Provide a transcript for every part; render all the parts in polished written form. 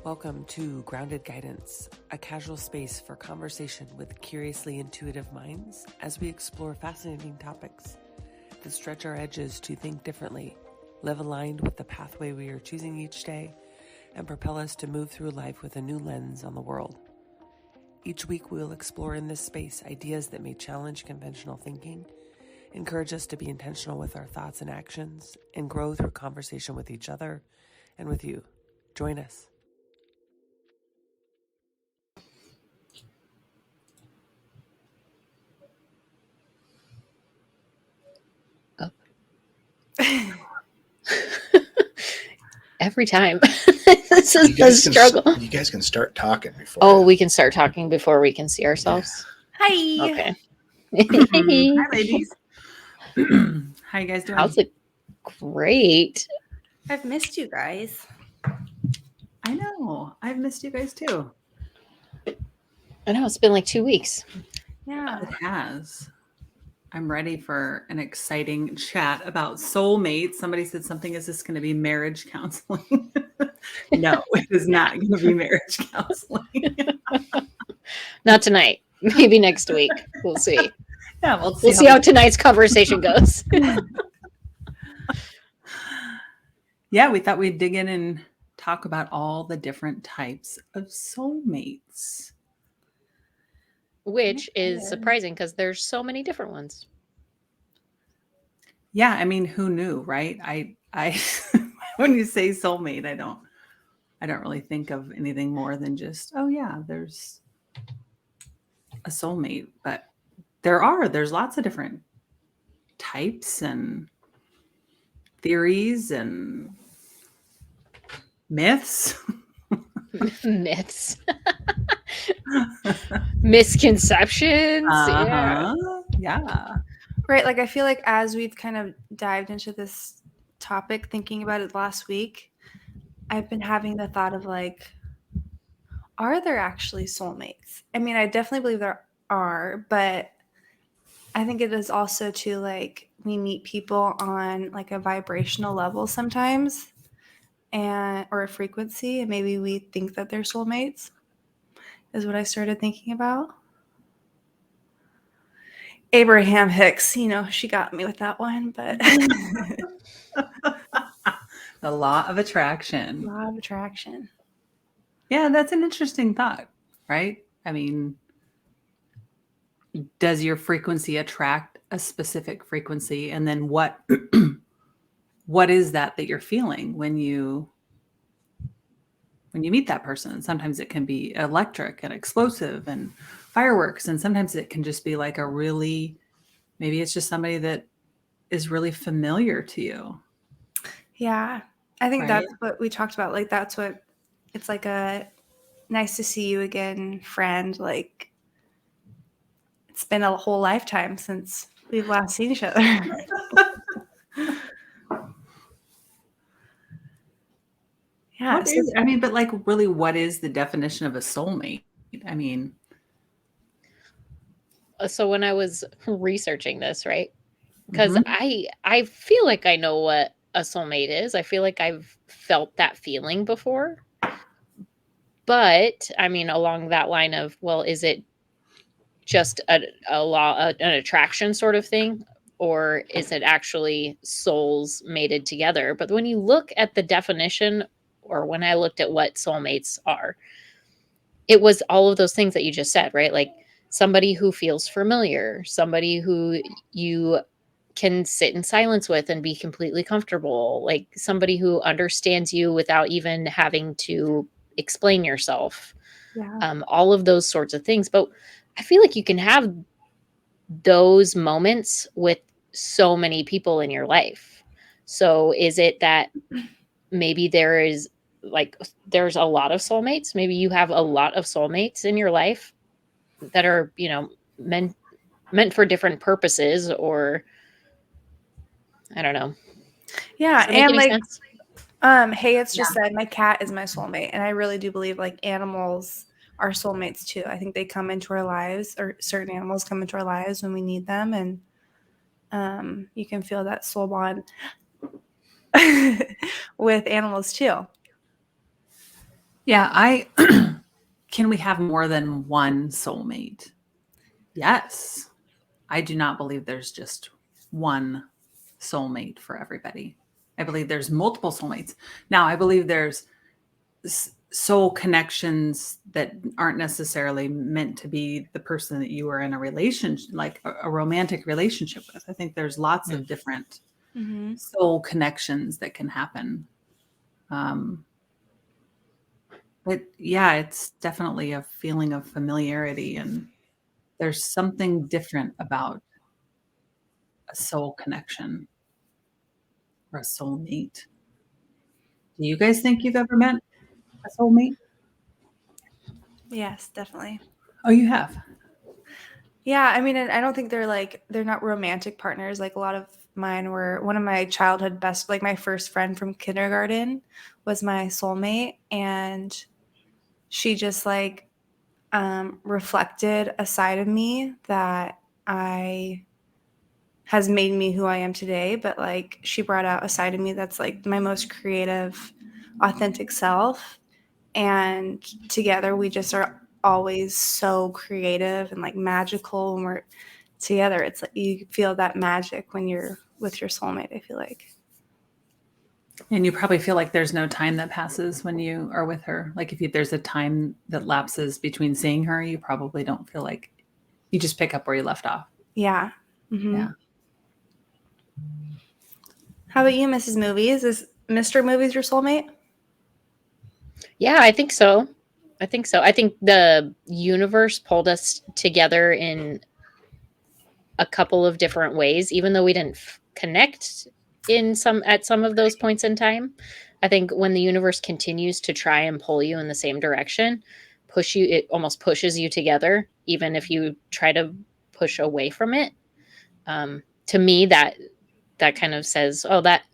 Welcome to Grounded Guidance, a casual space for conversation with curiously intuitive minds as we explore fascinating topics that stretch our edges to think differently, live aligned with the pathway we are choosing each day, and propel us to move through life with a new lens on the world. Each week we will explore in this space ideas that may challenge conventional thinking, encourage us to be intentional with our thoughts and actions, and grow through conversation with each other and with you. Join us. Every time. This is the struggle. You guys can start talking before. Oh, we can start talking before we can see ourselves. Hi. Okay. Hi, ladies. How you guys doing? How's it? Great. I've missed you guys. I know. I've missed you guys too. I know it's been like 2 weeks. Yeah, it has. I'm ready for an exciting chat about soulmates. Somebody said something, is this going to be marriage counseling? No, it is not going to be marriage counseling. Not tonight. Maybe next week. We'll see. Yeah, we'll see how tonight's conversation goes. Yeah, we thought we'd dig in and talk about all the different types of soulmates. Which is surprising because there's so many different ones. Yeah, I mean, who knew, right? I when you say soulmate, I don't really think of anything more than just, oh yeah, there's a soulmate, but there's lots of different types and theories and myths. Myths. Misconceptions. Yeah. Right. Like, I feel like as we've kind of dived into this topic, thinking about it last week, I've been having the thought of like, are there actually soulmates? I mean, I definitely believe there are, but I think it is also too, like, we meet people on like a vibrational level sometimes or a frequency, and maybe we think that they're soulmates is what I started thinking about. Abraham Hicks, she got me with that one, but The law of attraction. Law of attraction. Yeah, that's an interesting thought, right? I mean, does your frequency attract a specific frequency? And then what is that you're feeling when you meet that person? Sometimes it can be electric and explosive and fireworks. And sometimes it can just be like maybe it's just somebody that is really familiar to you. Yeah. I think that's what we talked about. Like, that's what it's like, a nice to see you again, friend. Like, it's been a whole lifetime since we've last seen each other. Yeah. But like, really, what is the definition of a soulmate? I mean, so when I was researching this, right? Because I feel like I know what a soulmate is. I feel like I've felt that feeling before. But I mean, along that line of, well, is it just an attraction sort of thing? Or is it actually souls mated together? But when you look at the definition, or when I looked at what soulmates are, it was all of those things that you just said, right? Like somebody who feels familiar, somebody who you can sit in silence with and be completely comfortable, like somebody who understands you without even having to explain yourself. Yeah. All of those sorts of things. But I feel like you can have those moments with so many people in your life. So is it that maybe there's a lot of soulmates? Maybe you have a lot of soulmates in your life that are, meant for different purposes, or I don't know. Yeah. And like, sense? hey, it's just said my cat is my soulmate. And I really do believe like animals are soulmates too. I think they come into our lives, or certain animals come into our lives when we need them. And you can feel that soul bond with animals too. Yeah, can we have more than one soulmate? Yes. I do not believe there's just one soulmate for everybody. I believe there's multiple soulmates. Now, I believe there's soul connections that aren't necessarily meant to be the person that you are in a relationship, like a romantic relationship with. I think there's lots of different Mm-hmm. soul connections that can happen. But yeah, it's definitely a feeling of familiarity, and there's something different about a soul connection or a soulmate. Do you guys think you've ever met a soulmate? Yes, definitely. Oh, you have. Yeah, I mean, and I don't think they're not romantic partners. Like a lot of mine were one of my childhood best, like my first friend from kindergarten was my soulmate, and she just like reflected a side of me that I has made me who I am today. But like she brought out a side of me that's like my most creative, authentic self, and together we just are always so creative and like magical when we're together. It's like you feel that magic when you're with your soulmate, I feel like. And you probably feel like there's no time that passes when you are with her. Like if there's a time that lapses between seeing her, you probably don't feel like you just pick up where you left off. Yeah. Mm-hmm. Yeah. How about you, Mrs. Movies? Is Mr. Movies your soulmate? Yeah, I think so. I think so. I think the universe pulled us together in a couple of different ways, even though we didn't connect at some of those points in time. I think when the universe continues to try and pull you in the same direction, it almost pushes you together, even if you try to push away from it. To me, that kind of says, oh, that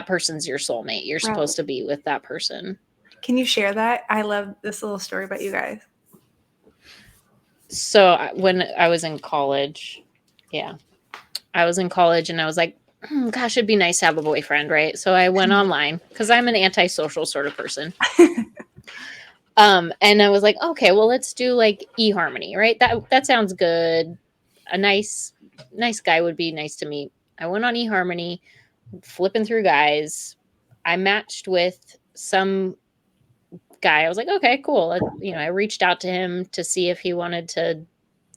person's your soulmate. You're supposed to be with that person. Can you share that? I love this little story about you guys. So when I was in college, I was in college and I was like, gosh, it'd be nice to have a boyfriend, right? So I went online because I'm an antisocial sort of person. And I was like, okay, well, let's do like eHarmony, right? That sounds good. A nice guy would be nice to meet. I went on eHarmony, flipping through guys. I matched with some guy. I was like, okay, cool. I reached out to him to see if he wanted to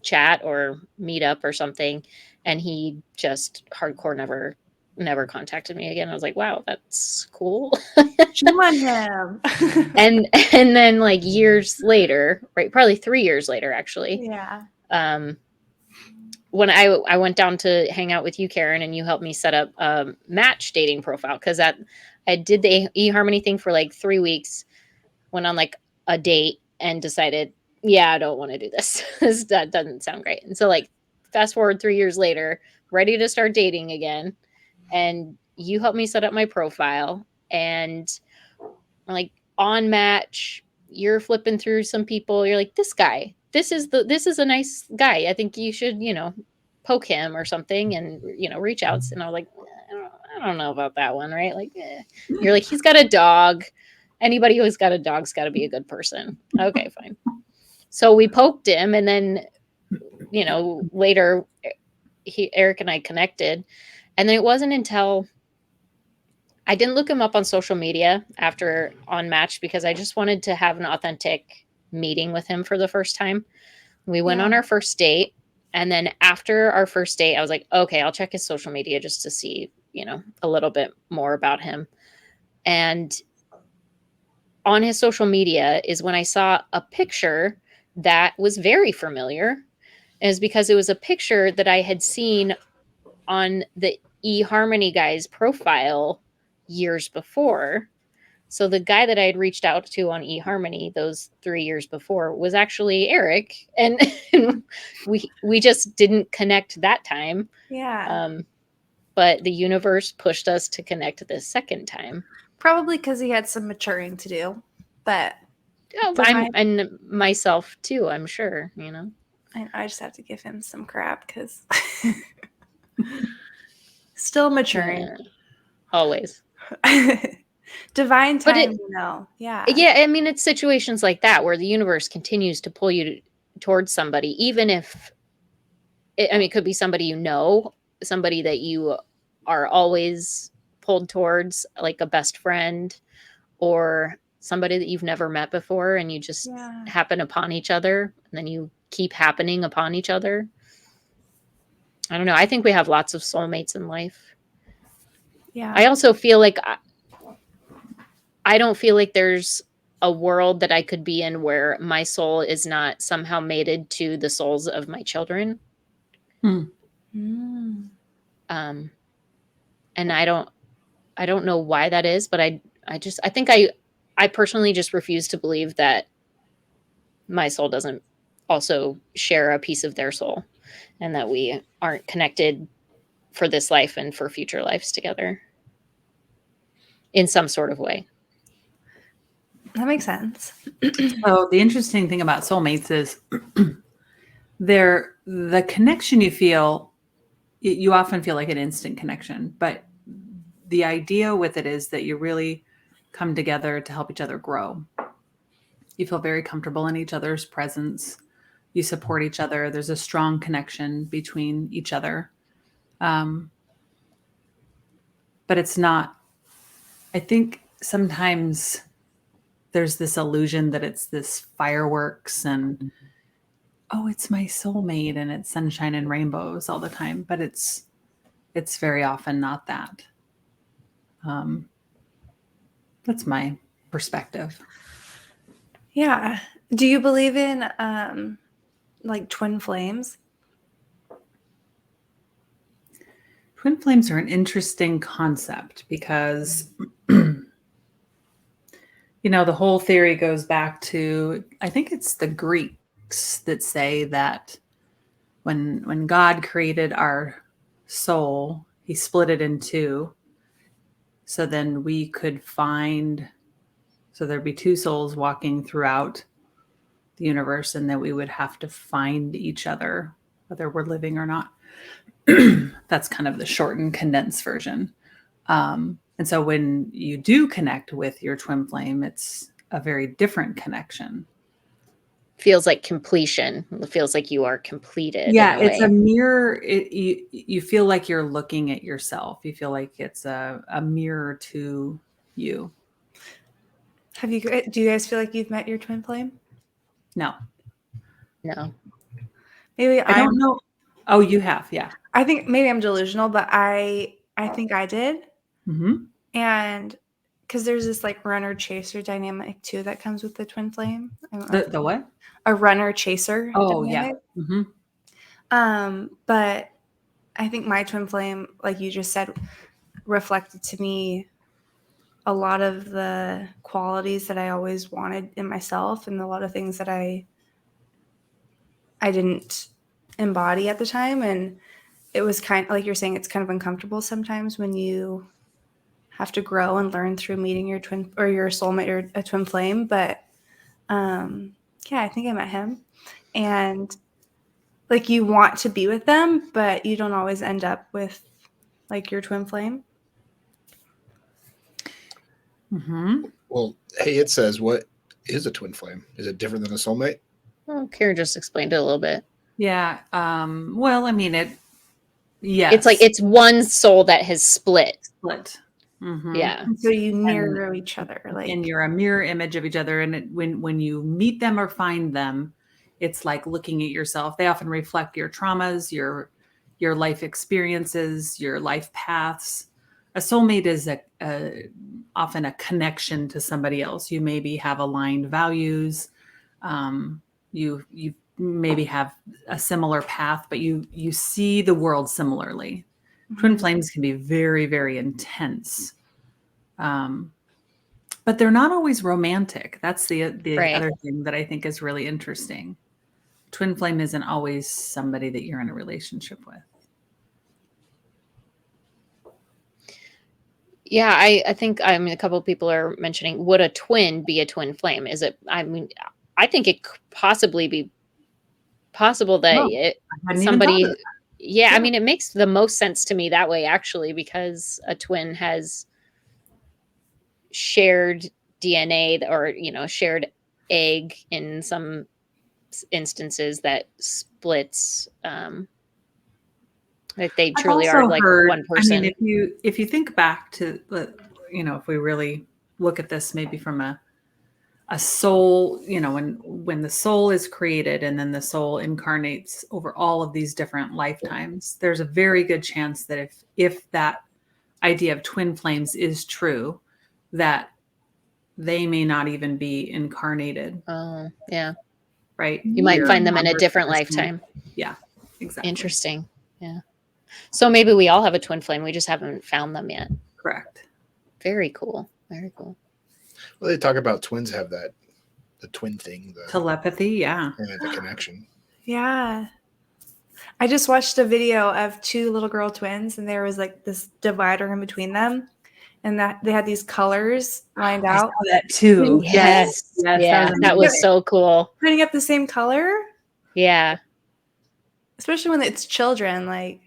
chat or meet up or something, and he just hardcore never contacted me again. I was like, wow, that's cool. Shame on him. and then like years later, right, probably 3 years later actually, Yeah. when I went down to hang out with you, Karen, and you helped me set up a Match dating profile, because I did the eHarmony thing for like 3 weeks, went on like a date and decided, yeah, I don't want to do this. That doesn't sound great. And so like fast forward 3 years later, ready to start dating again, and you helped me set up my profile, and like on Match, you're flipping through some people, you're like, this is a nice guy. I think you should, poke him or something and reach out. And I was like, I don't know about that one, right? Like, you're like, he's got a dog. Anybody who's got a dog's got to be a good person. Okay, fine. So we poked him, and then later Eric and I connected, and then it wasn't until I didn't look him up on social media after on Match, because I just wanted to have an authentic meeting with him for the first time. We went on our first date, and then after our first date, I was like, okay, I'll check his social media just to see, a little bit more about him. And on his social media is when I saw a picture that was very familiar. It was because it was a picture that I had seen on the eHarmony guy's profile years before. So the guy that I had reached out to on eHarmony those 3 years before was actually Eric, and we just didn't connect that time. Yeah. But the universe pushed us to connect this second time. Probably because he had some maturing to do, but and myself too, I'm sure, I just have to give him some crap because still maturing. Yeah, always. Divine But time, Yeah. yeah, I mean, it's situations like that where the universe continues to pull you towards somebody, even if it could be somebody somebody that you are always pulled towards, like a best friend, or somebody that you've never met before, and you just Yeah. happen upon each other, and then you keep happening upon each other. I don't know. I think we have lots of soulmates in life. Yeah. I also feel like I don't feel like there's a world that I could be in where my soul is not somehow mated to the souls of my children. Mm. And I don't know why that is, but I think I personally just refuse to believe that my soul doesn't also share a piece of their soul, and that we aren't connected for this life and for future lives together in some sort of way. That makes sense. So the interesting thing about soulmates is the connection you feel, you often feel like an instant connection, but the idea with it is that you really come together to help each other grow. You feel very comfortable in each other's presence. You support each other. There's a strong connection between each other. But it's not, I think sometimes there's this illusion that it's this fireworks and, oh, it's my soulmate and it's sunshine and rainbows all the time. But it's very often not that. That's my perspective. Yeah. Do you believe in like twin flames? Twin flames are an interesting concept because, the whole theory goes back to, I think it's the Greeks that say that when God created our soul, he split it in two. So then we could so there'd be two souls walking throughout the universe, and that we would have to find each other, whether we're living or not. That's kind of the shortened, condensed version. And so when you do connect with your twin flame, it's a very different connection. Feels like completion. It feels like you are completed. Yeah, in a it's way. a mirror. You feel like you're looking at yourself. You feel like it's a mirror to you. Do you guys feel like you've met your twin flame? No. Maybe I don't know. Oh, you have, yeah. I think maybe I'm delusional, but I think I did. Mm-hmm. And because there's this like runner chaser dynamic too that comes with the twin flame. The what? A runner chaser. Oh, dynamic. yeah. Mm-hmm. But I think my twin flame, like you just said, reflected to me a lot of the qualities that I always wanted in myself, and a lot of things that I didn't embody at the time. And it was kind of like you're saying, it's kind of uncomfortable sometimes when you have to grow and learn through meeting your twin or your soulmate or a twin flame. But yeah, I think I met him, and like you want to be with them, but you don't always end up with like your twin flame. Mm-hmm. Well, hey, it says, what is a twin flame? Is it different than a soulmate? Well, Karen just explained it a little bit. Yeah. Well, I mean, yes. It's like it's one soul that has split. Mm-hmm. Yeah. And so you mirror each other, and you're a mirror image of each other. And when you meet them or find them, it's like looking at yourself. They often reflect your traumas, your life experiences, your life paths. A soulmate is often a connection to somebody else. You maybe have aligned values. You maybe have a similar path, but you see the world similarly. Mm-hmm. Twin flames can be very, very intense. But they're not always romantic. That's the right. Other thing that I think is really interesting. Twin flame isn't always somebody that you're in a relationship with. Yeah, I think, a couple of people are mentioning, would a twin be a twin flame? Is it, I think it could possibly be possible that somebody, yeah, it makes the most sense to me that way, actually, because a twin has shared DNA or, shared egg in some instances that splits, that they I've truly are also like heard, one person. if you think back to, if we really look at this maybe from a soul, when the soul is created and then the soul incarnates over all of these different lifetimes, there's a very good chance that if that idea of twin flames is true, that they may not even be incarnated, Oh, yeah. right? You might Here find them in a on Earth different at this point. lifetime. Yeah, exactly. Interesting. Yeah. So maybe we all have a twin flame. We just haven't found them yet. Correct. Very cool. Very cool. Well, they talk about twins have the twin thing, the Telepathy, yeah. connection. Yeah. I just watched a video of two little girl twins, and there was like this divider in between them, and that they had these colors lined I out. saw that too. Yes. Yes, Yeah. That was so cool. Putting up the same color, Yeah. especially when it's children. Like,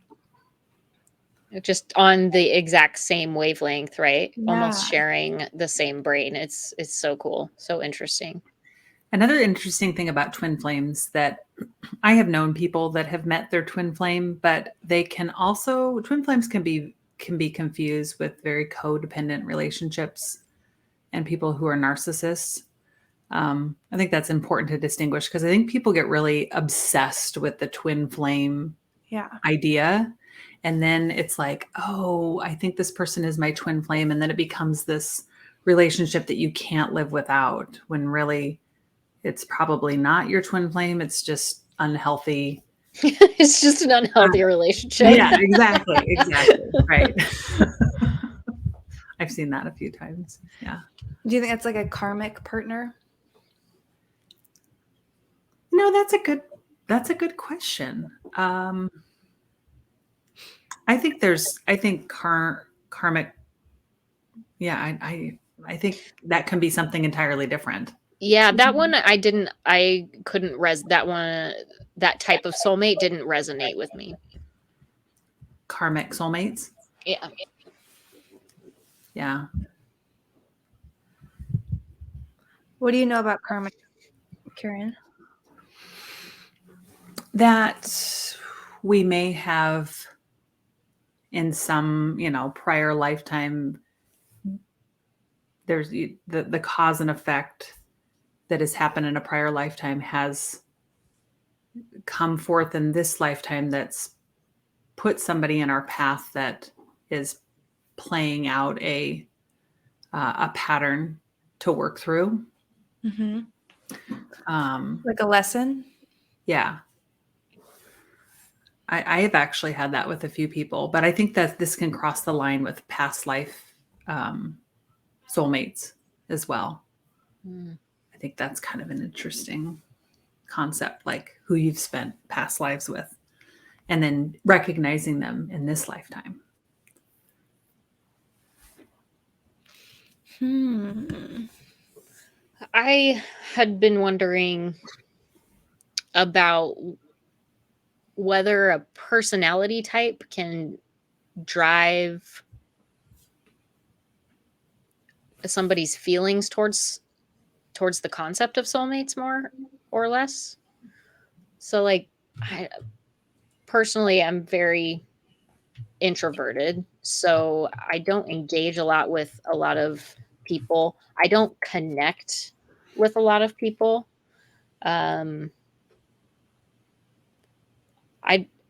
Just on the exact same wavelength, right? Yeah. Almost sharing the same brain. It's so cool. So interesting. Another interesting thing about twin flames that I have known people that have met their twin flame, but they can also, twin flames can be confused with very codependent relationships and people who are narcissists. I think that's important to distinguish because I think people get really obsessed with the twin flame yeah. idea. And then it's like, oh, I think this person is my twin flame. And then it becomes this relationship that you can't live without, when really it's probably not your twin flame. It's just unhealthy. It's just an unhealthy relationship. Yeah, exactly. Exactly. Right. I've seen that a few times. Yeah. Do you think that's like a karmic partner? No, that's a good question. I think karmic. Yeah, I think that can be something entirely different. Yeah, that one I couldn't that one, that type of soulmate didn't resonate with me. Karmic soulmates. Yeah. Yeah. What do you know about karmic, Karen? That we may have in some, prior lifetime, there's the cause and effect that has happened in a prior lifetime has come forth in this lifetime, that's put somebody in our path that is playing out a pattern to work through. Mm-hmm. Like a lesson? Yeah. I have actually had that with a few people, but I think that this can cross the line with past life soulmates as well. I think that's kind of an interesting concept, like who you've spent past lives with and then recognizing them in this lifetime. I had been wondering about whether a personality type can drive somebody's feelings towards the concept of soulmates more or less. So like, I personally am very introverted, so I don't engage a lot with a lot of people. I don't connect with a lot of people.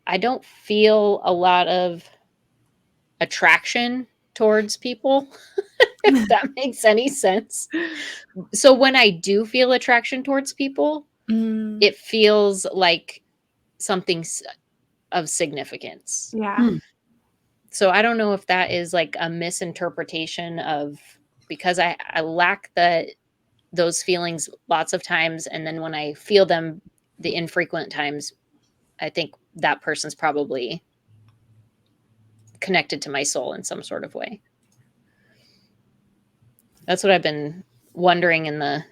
I don't feel a lot of attraction towards people, if that makes any sense. So when I do feel attraction towards people, it feels like something of significance. Yeah. So I don't know if that is like a misinterpretation of, because I lack those feelings lots of times, and then when I feel them the infrequent times, I think that person's probably connected to my soul in some sort of way. That's what I've been wondering in the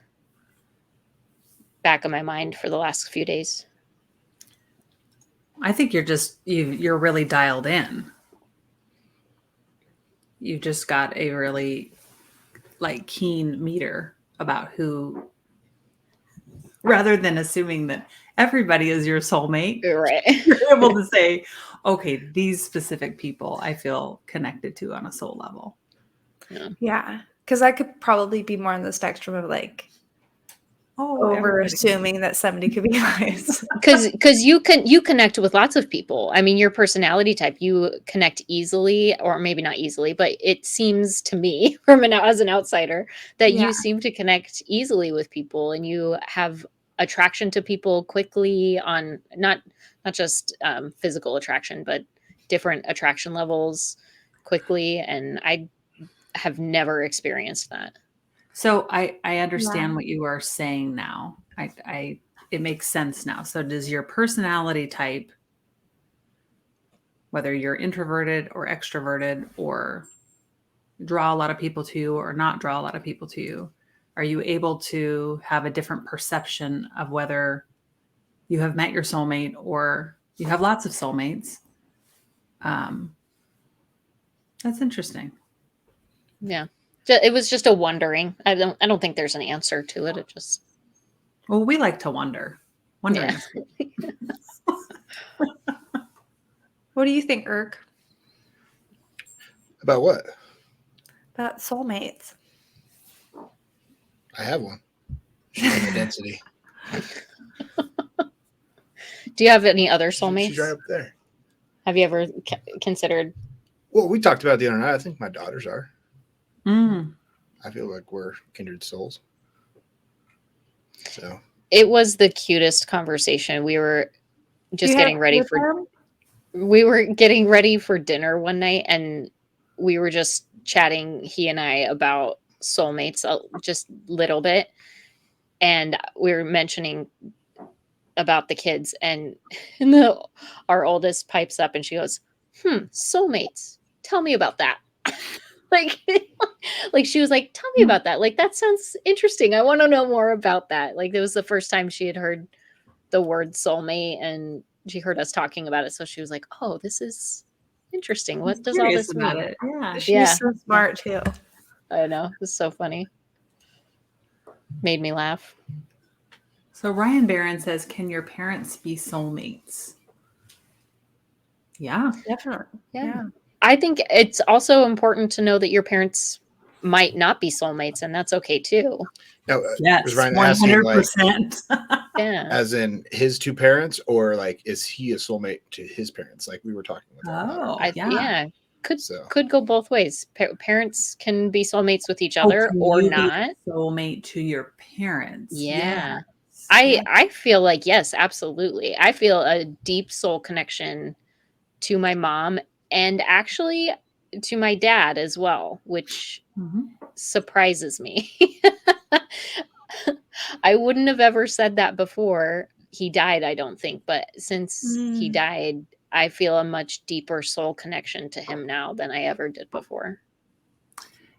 back of my mind for the last few days. I think you're really dialed in. You've just got a really like keen meter about who, rather than assuming that everybody is your soulmate, Right. you're able to say, okay, these specific people I feel connected to on a soul level. Yeah. Because I could probably be more on the spectrum of like over everybody. assuming that somebody could be nice. Because you connect with lots of people. I mean, your personality type, you connect easily, or maybe not easily, but it seems to me as an outsider that Yeah. you seem to connect easily with people, and you have attraction to people quickly on not just physical attraction, but different attraction levels quickly. And I have never experienced that. So I understand what you are saying now. It makes sense now. So does your personality type, whether you're introverted or extroverted or draw a lot of people to you or not draw a lot of people to you, are you able to have a different perception of whether you have met your soulmate or you have lots of soulmates? That's interesting. Yeah. It was just a wondering. I don't think there's an answer to it. It just, Well, we like to wonder. Wondering. yeah. What do you think, Irk, About what? about soulmates? I have one. She's in the density. Do you have any other soulmates? She's right up there. Have you ever considered? Well, we talked about it the other night. I think my daughters are. Mm. I feel like we're kindred souls. So It was the cutest conversation. We were just You getting have ready with for. them? We were getting ready for dinner one night, and we were just chatting, he and I, about soulmates, just a little bit, and we were mentioning about the kids, and our oldest pipes up and she goes, soulmates, tell me about that. like like she was like, tell me about that, like that sounds interesting, I want to know more about that. Like it was the first time she had heard the word soulmate, and she heard us talking about it, so she was like, oh, this is interesting, what does all Curious this about mean? it. Yeah. She's Yeah. so smart too. I know, it was so funny, made me laugh. So Ryan Barron says, can your parents be soulmates? Yeah. Definitely. Yeah. I think it's also important to know that your parents might not be soulmates, and that's okay too. no, Yes. was Ryan asking, like, 100%. Yeah. as in his two parents, or like is he a soulmate to his parents? Like we were talking with our daughter. Yeah. So Could go both ways. Parents can be soulmates with each Oh, other can or you be not. a soulmate to your parents? Yeah. Yes. I feel like, yes, absolutely. I feel a deep soul connection to my mom, and actually to my dad as well, which Mhm. surprises me. I wouldn't have ever said that before he died, I don't think, but since he died, I feel a much deeper soul connection to him now than I ever did before.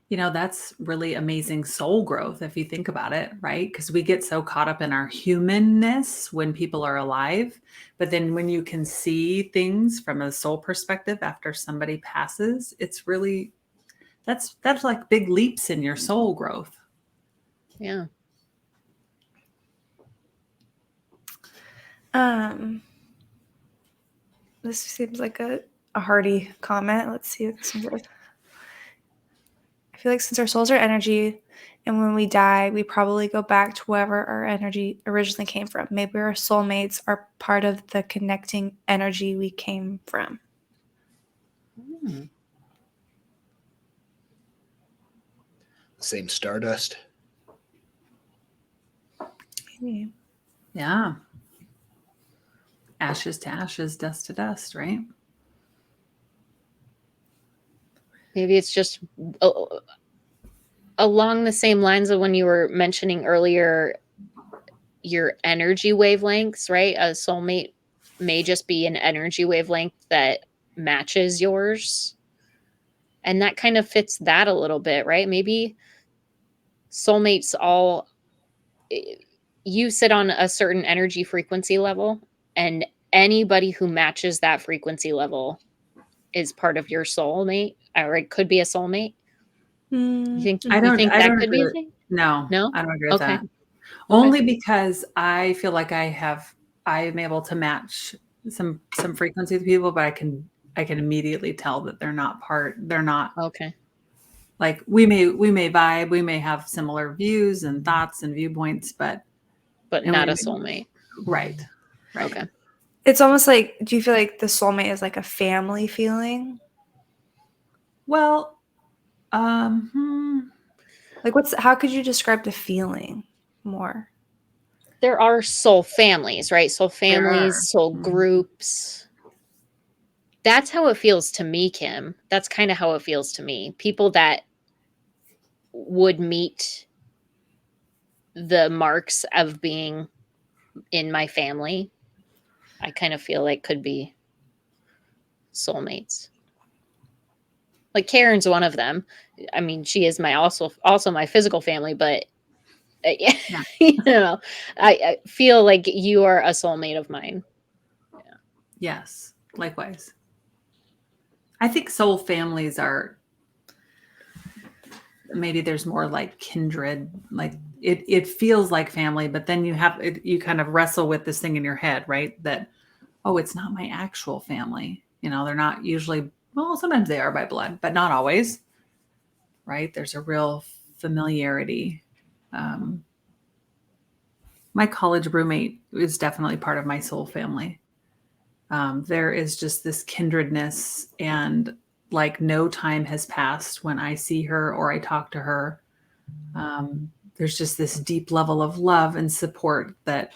You know, that's really amazing soul growth if you think about it, right? Because we get so caught up in our humanness when people are alive. But then when you can see things from a soul perspective after somebody passes, it's really, that's like big leaps in your soul growth. Yeah. This seems like a hearty comment. Let's see what this one's like. I feel like since our souls are energy, and when we die, we probably go back to wherever our energy originally came from. Maybe our soulmates are part of the connecting energy we came from. same stardust. Maybe. Yeah. Ashes to ashes, dust to dust, right? Maybe it's just along the same lines of when you were mentioning earlier your energy wavelengths, right? A soulmate may just be an energy wavelength that matches yours. And that kind of fits that a little bit, right? Maybe soulmates all, you sit on a certain energy frequency level, and anybody who matches that frequency level is part of your soulmate, or it could be a soulmate. You think I you don't. think I that don't could be agree a with, thing? no. No? I don't agree with Okay. that. Only because I feel like I am able to match some frequency with people, but I can immediately tell that they're not Okay. like we may vibe, we may have similar views and thoughts and viewpoints, but But and not we- a soulmate. right. Okay. It's almost like, do you feel like the soulmate is like a family feeling? Well, Like how could you describe the feeling more? There are soul families, right? Soul There are. families, soul Mhm. groups. That's how it feels to me, Kim. That's kind of how it feels to me. People that would meet the marks of being in my family, I kind of feel like could be soulmates. Like Karen's one of them. I mean, she is my also my physical family, but Yeah. you know, I feel like you are a soulmate of mine. Yes, likewise. I think soul families are maybe there's more like kindred, like it feels like family, but then you kind of wrestle with this thing in your head, right? That, oh, it's not my actual family. You know, they're not usually, well, sometimes they are by blood, but not always, right? There's a real familiarity. My college roommate is definitely part of my soul family. There is just this kindredness, and like no time has passed when I see her or I talk to her. There's just this deep level of love and support that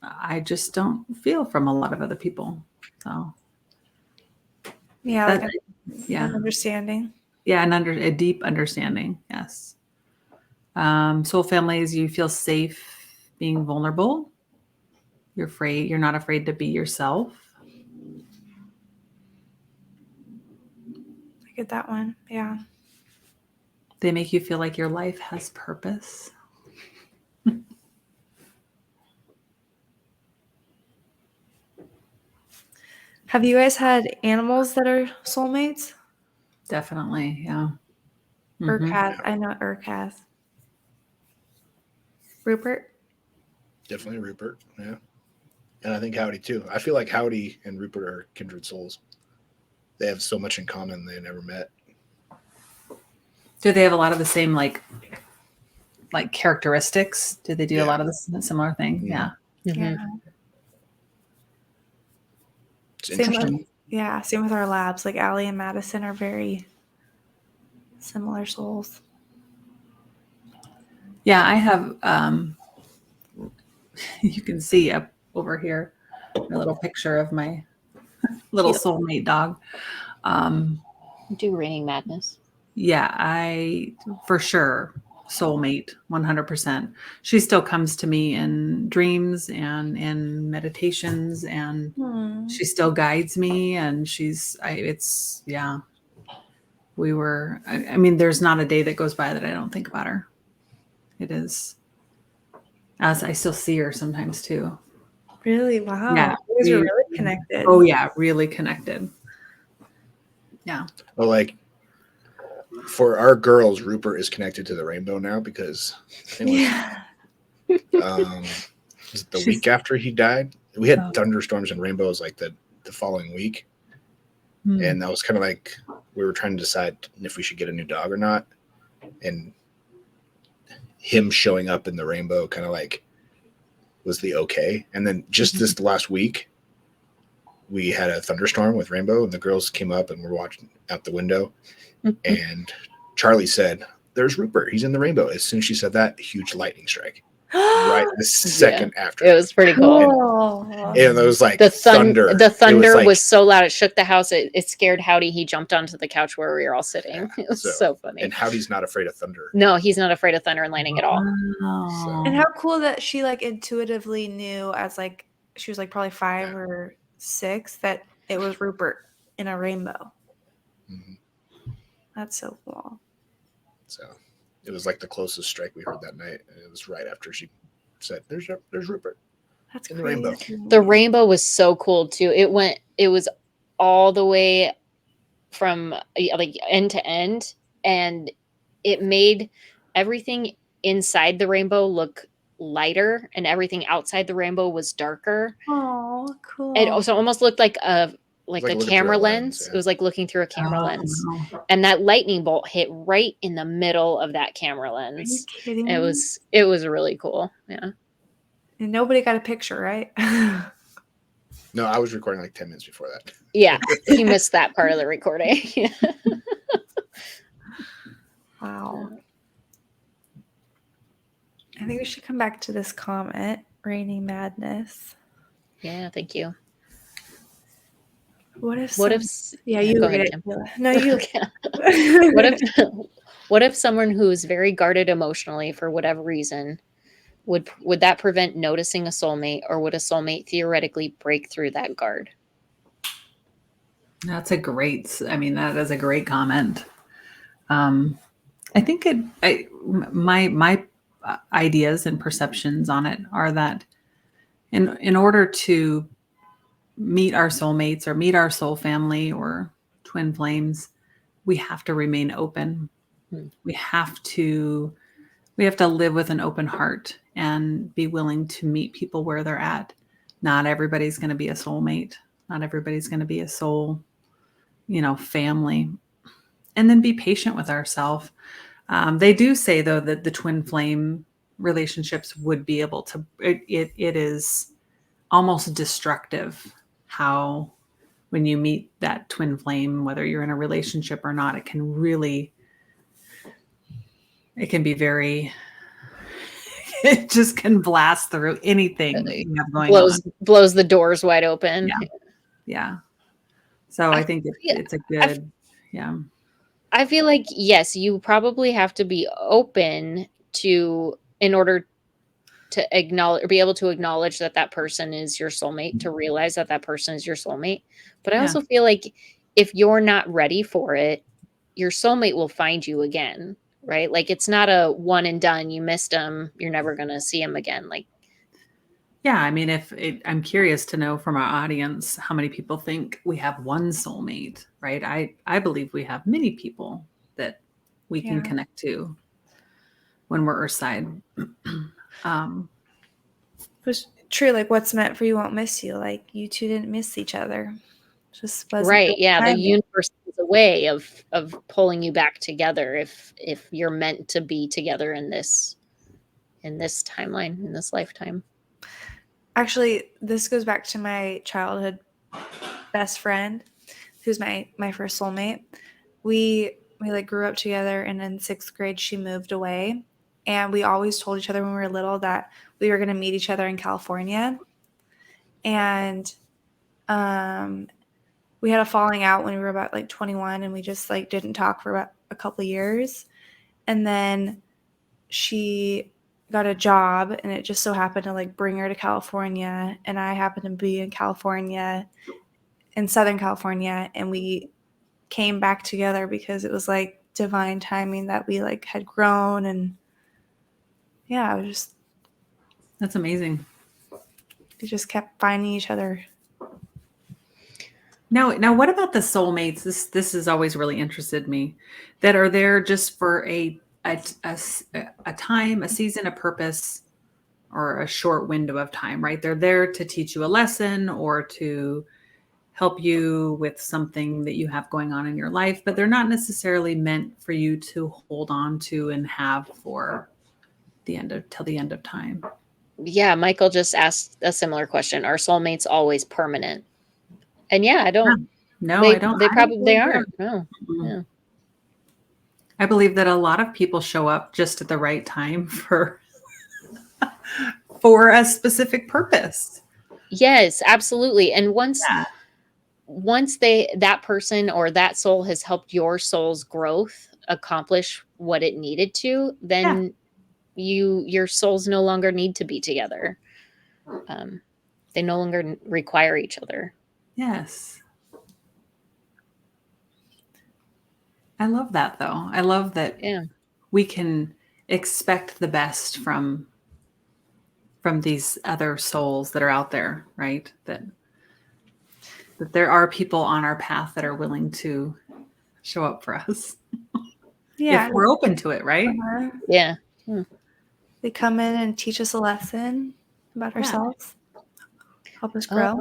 I just don't feel from a lot of other people. So Yeah, that, like yeah, an understanding. yeah, and under a deep understanding. Yes. Soul families, you feel safe being vulnerable. You're not afraid to be yourself. I get that one. Yeah. They make you feel like your life has purpose. Have you guys had animals that are soulmates? Definitely. Yeah. Urk Mhm. has. I know Urk has. Rupert? Definitely Rupert. Yeah. And I think Howdy too. I feel like Howdy and Rupert are kindred souls. They have so much in common they never met. Do they have a lot of the same like characteristics? Do they do a Yeah. lot of the similar thing? Mhm. Yeah. Yeah. It's Same with, interesting. yeah, same with our labs. Like Allie and Madison are very similar souls. Yeah, I have you can see up over here a little picture of my little Cute. soulmate dog. Do Raining Madness. Yeah, I for sure soulmate 100%. She still comes to me in dreams and in meditations, and she still guides me, and I mean, there's not a day that goes by that I don't think about her. It is, as I still see her sometimes too. Really? Wow. Yeah, You guys are really connected. Oh yeah, really connected. Yeah. Well, like for our girls, Rupert is connected to the rainbow now because it was, Yeah. was it the week after he died? We had Oh. thunderstorms and rainbows like the following week. And that was kind of like we were trying to decide if we should get a new dog or not. And him showing up in the rainbow kind of like was the okay. And then just this last week, we had a thunderstorm with rainbow, and the girls came up and were watching out the window. And Charlie said, "There's Rupert. He's in the rainbow." As soon as she said that, huge lightning strike. Right the second after. It was pretty cool. Cool. And it was like The thunder. The thunder was, was so loud it shook the house. It scared Howdy. He jumped onto the couch where we were all sitting. Yeah, It was so funny. And Howdy's not afraid of thunder. No, he's not afraid of thunder and lightning at all. Wow. And how cool that she like intuitively knew as like she was like probably 5 or 6 that it was Rupert in a rainbow. Mhm. That's so cool. So it was like the closest strike we heard that night. And it was right after she said, "There's Rupert." That's In the rainbow. crazy. The rainbow was so cool too. It was all the way from like end to end. and it made everything inside the rainbow look lighter and everything outside the rainbow was darker. Oh, cool. It also almost looked like a looking through camera a lens. lens, It was like looking through a camera Oh, lens. no. And that lightning bolt hit right in the middle of that camera Are you lens. kidding It me? was really cool. Yeah. And nobody got a picture, right? No, I was recording like 10 minutes before that. Yeah. He missed that part of the recording. Wow. I think we should come back to this comment, Raining Madness. Yeah, thank you. What if Yeah, you go read ahead, it. Kim. No, you What if someone who is very guarded emotionally for whatever reason would that prevent noticing a soulmate, or would a soulmate theoretically break through that guard? That is a great comment. I think my ideas and perceptions on it are that in order to meet our soulmates or meet our soul family or twin flames, we have to remain open. We have to live with an open heart and be willing to meet people where they're at. Not everybody's going to be a soulmate. Not everybody's going to be a soul, family. And then be patient with ourselves. They do say, though, that the twin flame relationships would be able to, it is almost destructive how when you meet that twin flame, whether you're in a relationship or not, it can be very, it just can blast through anything that you have going on. Blows the doors wide open. Yeah. So I think it's a good, yeah. I feel like, yes, you probably have to be open in order to acknowledge or be able to acknowledge that person is your soulmate, to realize that person is your soulmate. But I also feel like if you're not ready for it, your soulmate will find you again, right? Like, it's not a one and done. You missed him, you're never going to see him again. Like, yeah, I mean, I'm curious to know from our audience how many people think we have one soulmate, right? I believe we have many people that we can connect to when we're Earthside. It's true, like what's meant for you won't miss you. Like you two didn't miss each other. Just wasn't right. Yeah. The timing. universe is a way of pulling you back together if you're meant to be together in this timeline, in this lifetime. Actually, this goes back to my childhood best friend, who's my first soulmate. We like grew up together, and in 6th grade she moved away, and we always told each other when we were little that we were going to meet each other in California. And we had a falling out when we were about like 21, and we just like didn't talk for about a couple of years. And then she got a job, and it just so happened to like bring her to California, and I happened to be in California, in Southern California, and we came back together because it was like divine timing that we like had grown. And yeah, it was just, That's amazing. we just kept finding each other. Now, what about the soulmates? This has always really interested me, that are there just for a time, a season, a purpose, or a short window of time, right? They're there to teach you a lesson or to help you with something that you have going on in your life, but they're not necessarily meant for you to hold on to and have for till the end of time. Yeah, Michael just asked a similar question. Are soulmates always permanent? And yeah, I don't. No, I don't. They aren't. No. Mm-hmm. Yeah. I believe that a lot of people show up just at the right time for a specific purpose. Yes, absolutely. And once that person or that soul has helped your soul's growth accomplish what it needed to, then your souls no longer need to be together. They no longer require each other. Yes. I love that, though. I love that we can expect the best from these other souls that are out there, right? That there are people on our path that are willing to show up for us. Yeah. If we're open to it, right? Uh-huh. Yeah. They come in and teach us a lesson about ourselves, help us grow.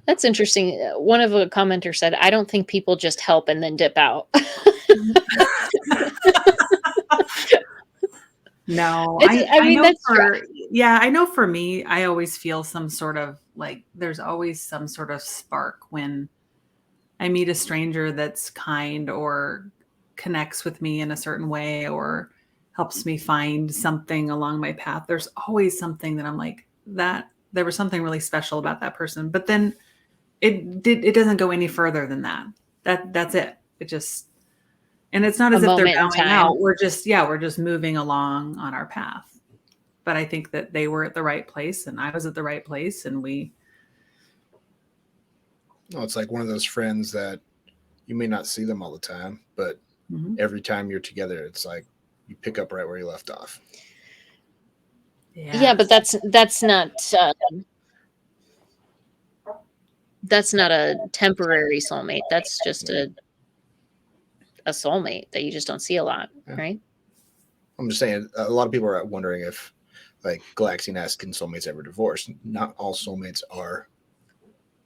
That's interesting. One of the commenters said, I don't think people just help and then dip out. No, I mean, know that's I know for me, I always feel some sort of like there's always some sort of spark when I meet a stranger that's kind or connects with me in a certain way or helps me find something along my path. There's always something that I'm like, that there was something really special about that person. But then it doesn't go any further than that. That's it. It just, and it's not a as if they're moment in bowing time. out. We're just moving along on our path. But I think that they were at the right place and I was at the right place and we. No, it's like one of those friends that you may not see them all the time, but every time you're together, it's like you pick up right where you left off. Yeah, but that's not a temporary soulmate. That's just a soulmate that you just don't see a lot, right? I'm just saying, a lot of people are wondering if, like, Galaxian asked, can soulmates ever divorce? Not all soulmates are.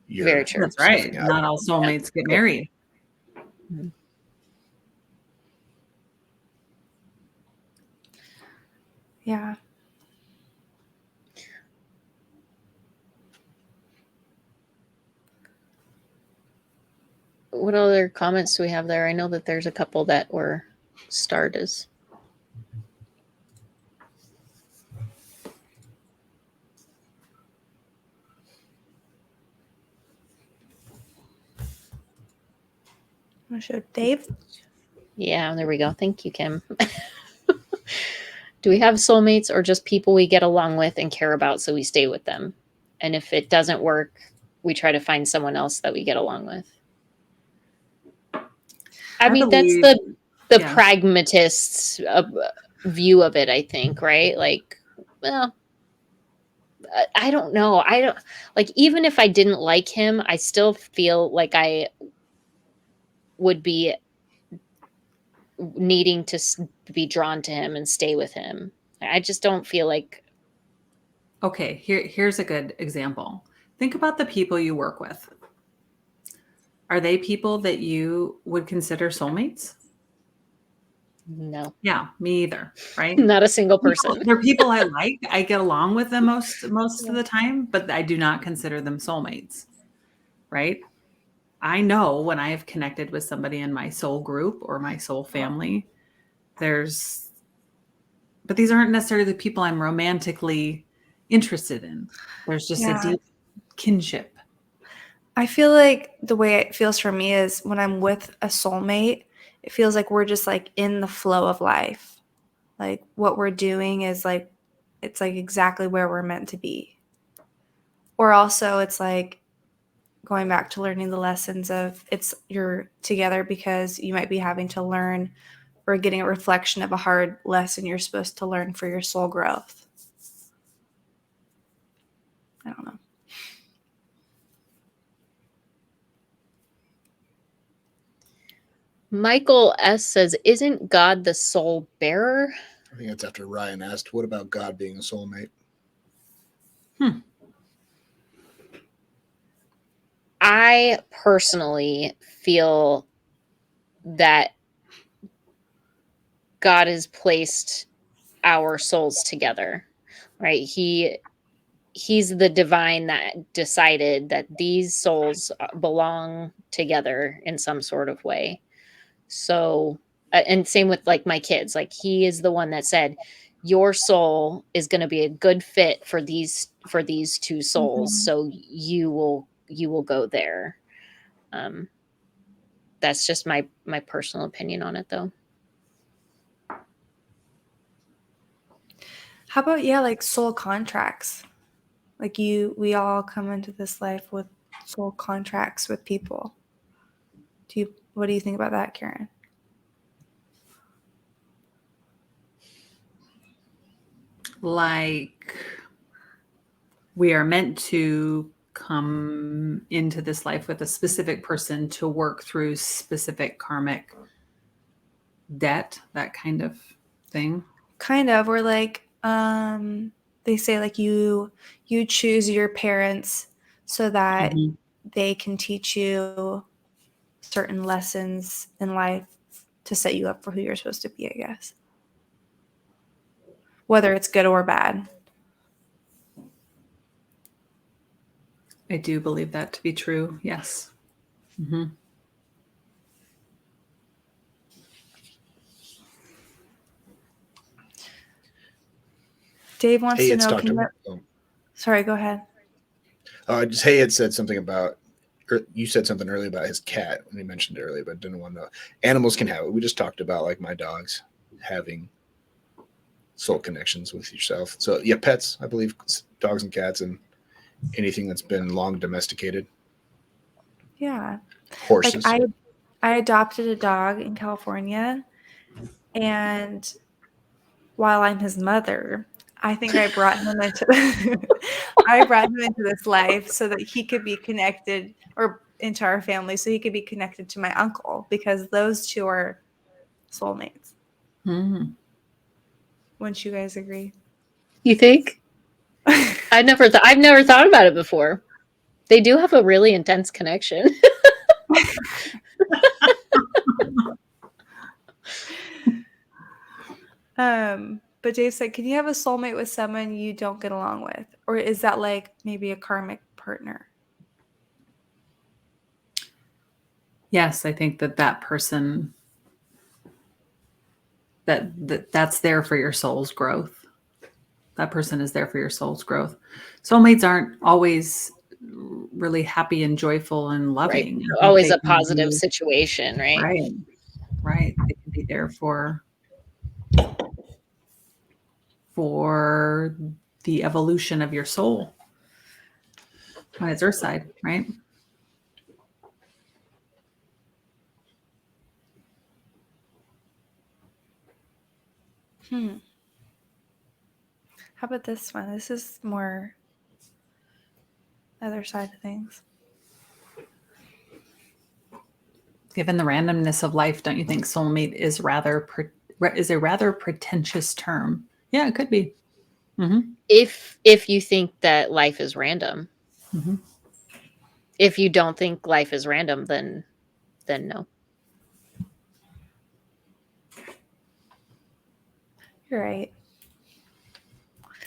Very true. That's right. Not all soulmates get married. Mm-hmm. Yeah. What other comments do we have there? I know that there's a couple that were starred as. Want to show Dave? Yeah, there we go. Thank you, Kim. Do we have soulmates or just people we get along with and care about, so we stay with them? And if it doesn't work, we try to find someone else that we get along with. I mean, that's the pragmatist's view of it, I think, right? Like, well, I don't know. I don't like, even if I didn't like him, I still feel like I would be needing to be drawn to him and stay with him. I just don't feel like. Okay, here's a good example. Think about the people you work with. Are they people that you would consider soulmates? No. Yeah, me either, right? Not a single person. They're people I like. I get along with them most of the time, but I do not consider them soulmates, right? I know when I have connected with somebody in my soul group or my soul family, but these aren't necessarily the people I'm romantically interested in. There's just a deep kinship. I feel like the way it feels for me is when I'm with a soulmate, it feels like we're just like in the flow of life. Like what we're doing is like, it's like exactly where we're meant to be. Or also it's like going back to learning the lessons of you're together because you might be having to learn or getting a reflection of a hard lesson you're supposed to learn for your soul growth. I don't know. Michael S. says, isn't God the soul bearer? I think that's after Ryan asked, what about God being a soulmate? I personally feel that God has placed our souls together, right? He's the divine that decided that these souls belong together in some sort of way. So, and same with like my kids, like he is the one that said, your soul is going to be a good fit for these two souls. Mm-hmm. So you will go there. That's just my personal opinion on it, though. How about, like soul contracts? Like we all come into this life with soul contracts with people. What do you think about that, Karen? Like we are meant to come into this life with a specific person to work through specific karmic debt, that kind of thing. Kind of, or like they say like you choose your parents so that Mhm. they can teach you certain lessons in life to set you up for who you're supposed to be, I guess. Whether it's good or bad. I do believe that to be true. Yes. Mm-hmm. Dave wants Hey, to it's know, Dr. sorry, go ahead. Just Hey, it said something about, or you said something earlier about his cat when he mentioned it earlier, but didn't want to know. Animals can have it. We just talked about like my dogs having soul connections with yourself. So yeah, pets, I believe dogs and cats and anything that's been long domesticated. Yeah. Like Horses. I adopted a dog in California, and while I'm his mother, I think I brought him into I brought him into this life so that he could be connected, or into our family so he could be connected to my uncle, because those two are soulmates. Mm-hmm. Wouldn't you guys agree? You think? I've never thought about it before. They do have a really intense connection. But Dave said, can you have a soulmate with someone you don't get along with? Or is that like maybe a karmic partner? Yes, I think that person that's there for your soul's growth. That person is there for your soul's growth. Soulmates aren't always really happy and joyful and Right. loving. I think Always they a can positive be, situation, right? right. They can be there for the evolution of your soul on its earth side, right? How about this one? This is more other side of things. Given the randomness of life, don't you think soulmate is a rather pretentious term? Yeah, it could be. Mm-hmm. If you think that life is random. Mm-hmm. If you don't think life is random, then no. You're right.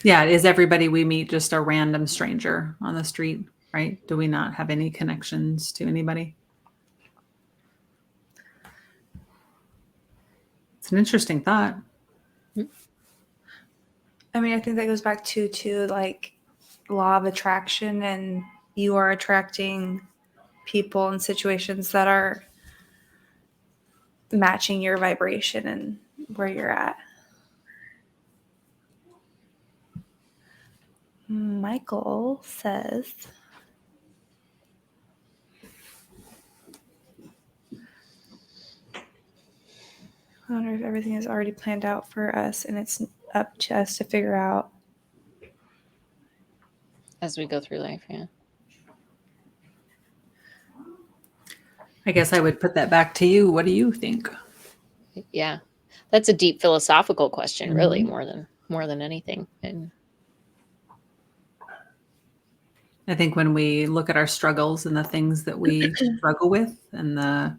Yeah, is everybody we meet just a random stranger on the street, right? Do we not have any connections to anybody? It's an interesting thought. I mean, I think that goes back to like law of attraction, and you are attracting people and situations that are matching your vibration and where you're at. Michael says, I wonder if everything is already planned out for us and it's up to us to figure out. As we go through life, yeah. I guess I would put that back to you. What do you think? Yeah. That's a deep philosophical question, really, Mhm. more than anything. And I think when we look at our struggles and the things that we struggle with and the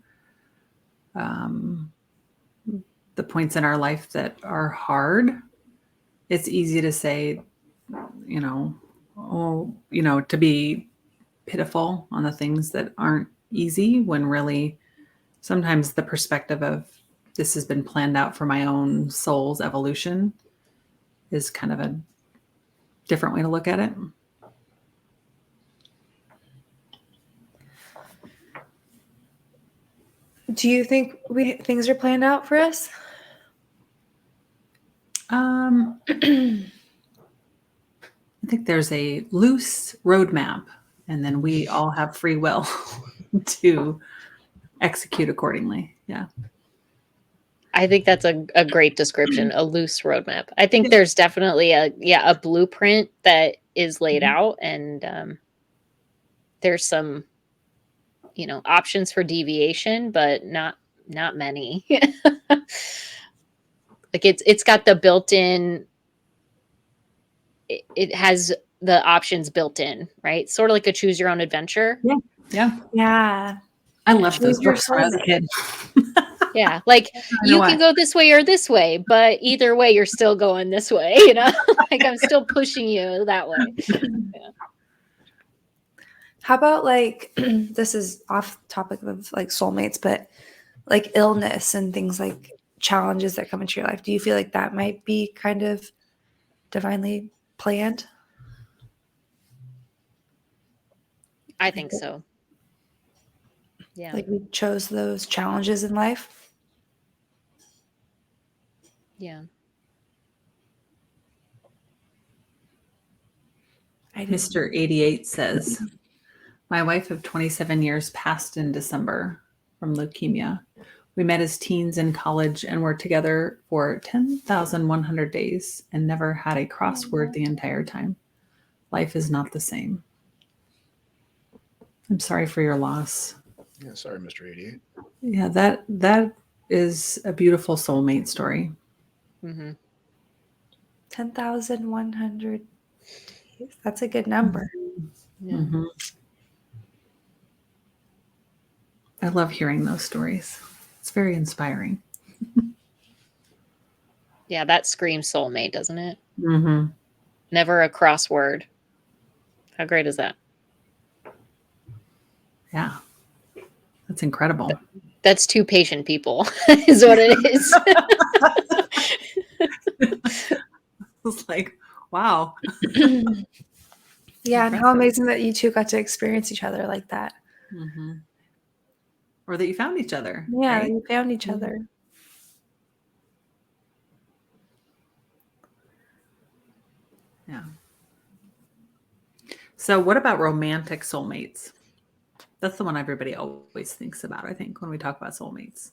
points in our life that are hard, it's easy to say, to be pitiful on the things that aren't easy, when really sometimes the perspective of this has been planned out for my own soul's evolution is kind of a different way to look at it. Do you think things are planned out for us? I think there's a loose roadmap, and then we all have free will to execute accordingly. Yeah. I think that's a great description, a loose roadmap. I think there's definitely a blueprint that is laid out, and there's some options for deviation, but not not many. Like it's got the built-in, it has the options built in, right? Sort of like a choose your own adventure. Yeah. Yeah. I left those Choose your books when I was a soulmate. kid. Yeah, like know you why. can go this way or this way, but either way, you're still going this way, you know? Like I'm still pushing you that way. How about like this is off topic of like soulmates, but like illness and things like challenges that come into your life. Do you feel like that might be kind of divinely planned? I think so. Yeah. Like we chose those challenges in life? Yeah. Mr. 88 says, my wife of 27 years passed in December from leukemia. We met as teens in college and were together for 10,100 days and never had a crossword the entire time. Life is not the same. I'm sorry for your loss. Yeah, sorry, Mr. 88. Yeah, that is a beautiful soulmate story. Mm-hmm. 10,100. That's a good number. Yeah. Mm-hmm. I love hearing those stories. It's very inspiring. Yeah, that screams soulmate, doesn't it? Mm-hmm. Never a crossword. How great is that? Yeah, that's incredible. That's two patient people, is what it is. It's like, wow. Yeah, and how amazing that you two got to experience each other like that. Mm-hmm. Or that you found each other. Yeah, right? you found each other. Yeah. So what about romantic soulmates? That's the one everybody always thinks about, I think, when we talk about soulmates.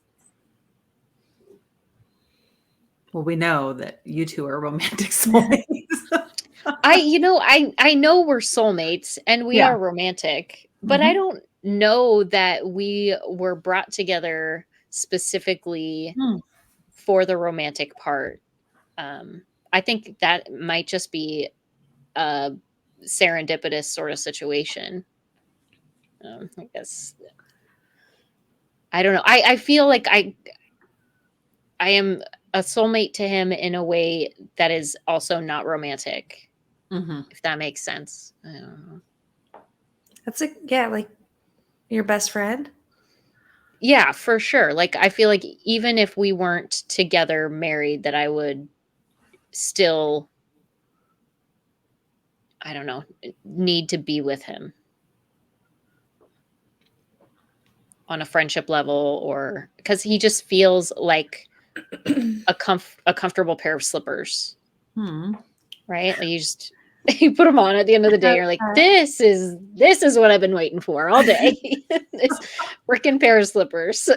Well, we know that you two are romantic soulmates. I know we're soulmates and we Yeah. are romantic, but I don't know that we were brought together specifically for the romantic part. I think that might just be a serendipitous sort of situation. I guess I don't know. I feel like I am a soulmate to him in a way that is also not romantic. Mm-hmm. If that makes sense. I don't know. That's like your best friend. Yeah, for sure. Like I feel like even if we weren't together married, that I would still, I don't know, need to be with him on a friendship level, or because he just feels like a comfortable pair of slippers. Right? Like you put them on at the end of the day, you're like, this is what I've been waiting for all day. This freaking pair of slippers.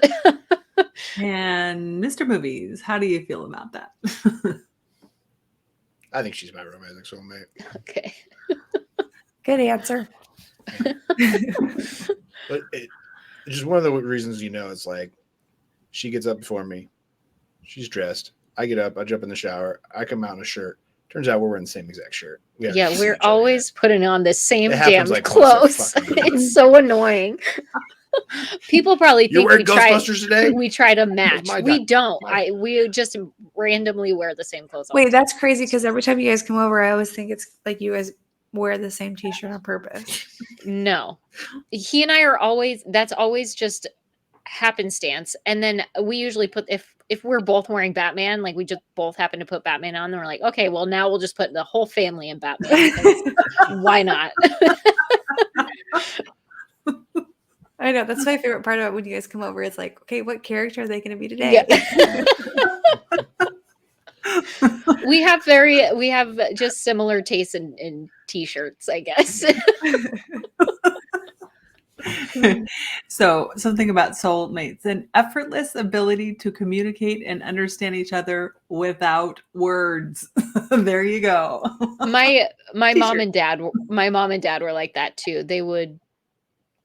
And Mr. Movies, how do you feel about that? I think she's my romantic soulmate. Okay. Good answer. But it's just one of the reasons, it's like she gets up before me. She's dressed. I get up. I jump in the shower. I come out in a shirt. Turns out we're wearing the same exact shirt. We're always putting on the same damn like clothes. It's so annoying. People probably think we try to match. We don't. We just randomly wear the same clothes. Wait, that's crazy because every time you guys come over, I always think it's like you guys wear the same t-shirt on purpose. No. He and I are always, that's always just happenstance. And then we usually put, if we're both wearing Batman, like we just both happen to put Batman on, and we're like, okay, well now we'll just put the whole family in Batman. Why not? I know, that's my favorite part about when you guys come over. It's like, okay, what character are they going to be today? Yeah. we have just similar tastes in t-shirts, I guess. So something about soulmates: an effortless ability to communicate and understand each other without words. There you go. My mom and dad were like that too. They would,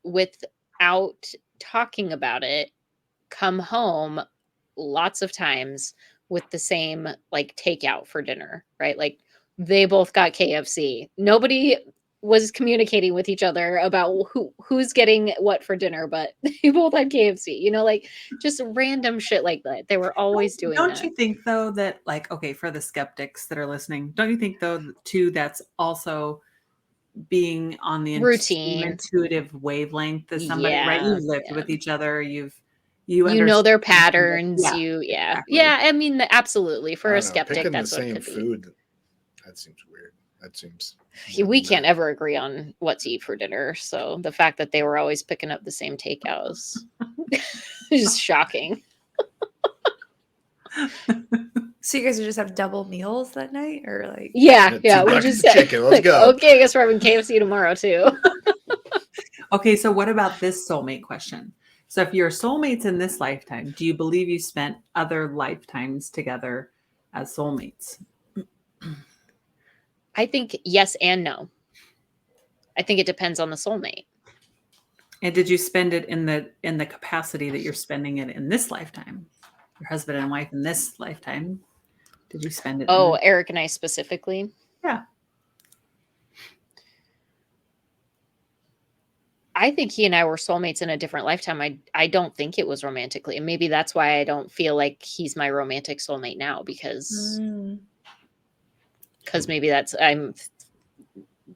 without talking about it, come home lots of times with the same like takeout for dinner, right? Like they both got KFC. Nobody was communicating with each other about who's getting what for dinner, but they both had KFC. You know, like just random shit like that. They were always doing Don't that. you think though that like, okay, for the skeptics that are listening, don't you think though too that's also being on the same Routine. intuitive wavelength as somebody, right? Yeah, You've lived yeah. with each other. You You know their understand. patterns. Yeah, exactly. Yeah. I mean, absolutely. I For a don't know, skeptic, picking the that's what it same could be. food. That seems weird. That seems. We can't ever agree on what to eat for dinner. So the fact that they were always picking up the same takeouts is just shocking. So you guys would just have double meals that night, or like? Yeah. Two We buckets just of chicken. Let's go. Okay, I guess we're having KFC tomorrow too. Okay, so what about this soulmate question? So if you're soulmates in this lifetime, do you believe you spent other lifetimes together as soulmates? I think yes and no. I think it depends on the soulmate. And did you spend it in the capacity that you're spending it in this lifetime? Your husband and wife in this lifetime. Did you spend it? Oh, Eric and I specifically? Yeah. I think he and I were soulmates in a different lifetime. I don't think it was romantically. And maybe that's why I don't feel like he's my romantic soulmate now, because maybe I'm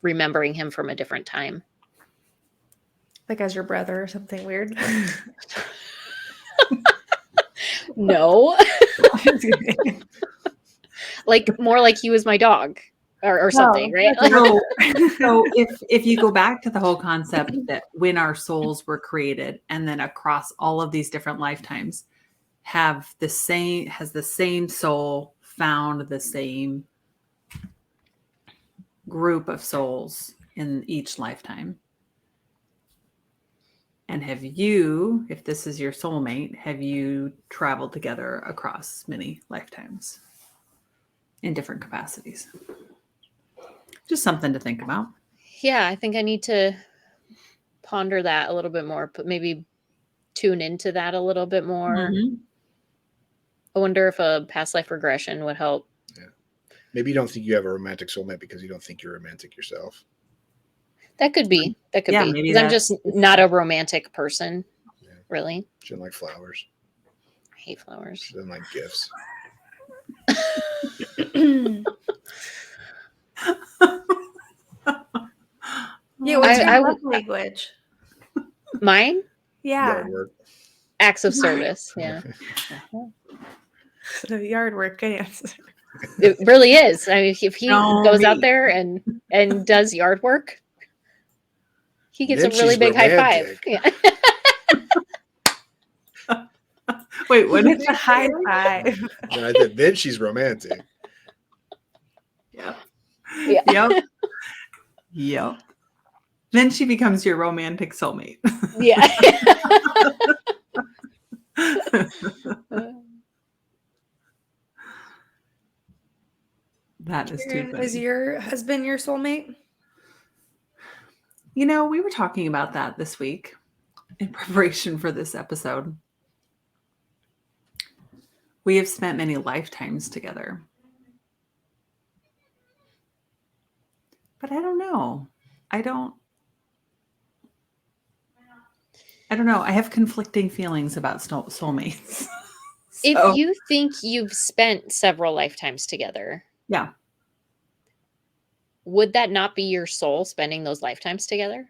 remembering him from a different time. Like as your brother or something weird. No. Like more like he was my dog or something, right? So if you go back to the whole concept that when our souls were created and then across all of these different lifetimes has the same soul found the same group of souls in each lifetime. And have you, if this is your soulmate, have you traveled together across many lifetimes in different capacities? Just something to think about. Yeah, I think I need to ponder that a little bit more, but maybe tune into that a little bit more. Mm-hmm. I wonder if a past life regression would help. Yeah. Maybe you don't think you have a romantic soulmate because you don't think you're romantic yourself. That could be. That could be. Maybe Because I'm just not a romantic person, really. She doesn't like flowers. I hate flowers. She doesn't like gifts. Yeah, what's I your love language? Mine? Yeah. Yard work. Acts of service. Yeah. So yard work, good answer. It really is. I mean, if he goes out there and does yard work, he gets Then a really she's big romantic. high five. Yeah. Wait, what is A high five. And then she's romantic. Yep. Yeah. Yep. Yep. Then she becomes your romantic soulmate. Yeah. That is too funny. Is your husband your soulmate? You know, we were talking about that this week in preparation for this episode. We have spent many lifetimes together. But I don't know. I don't know. I have conflicting feelings about soulmates. If you think you've spent several lifetimes together, yeah. Would that not be your soul spending those lifetimes together?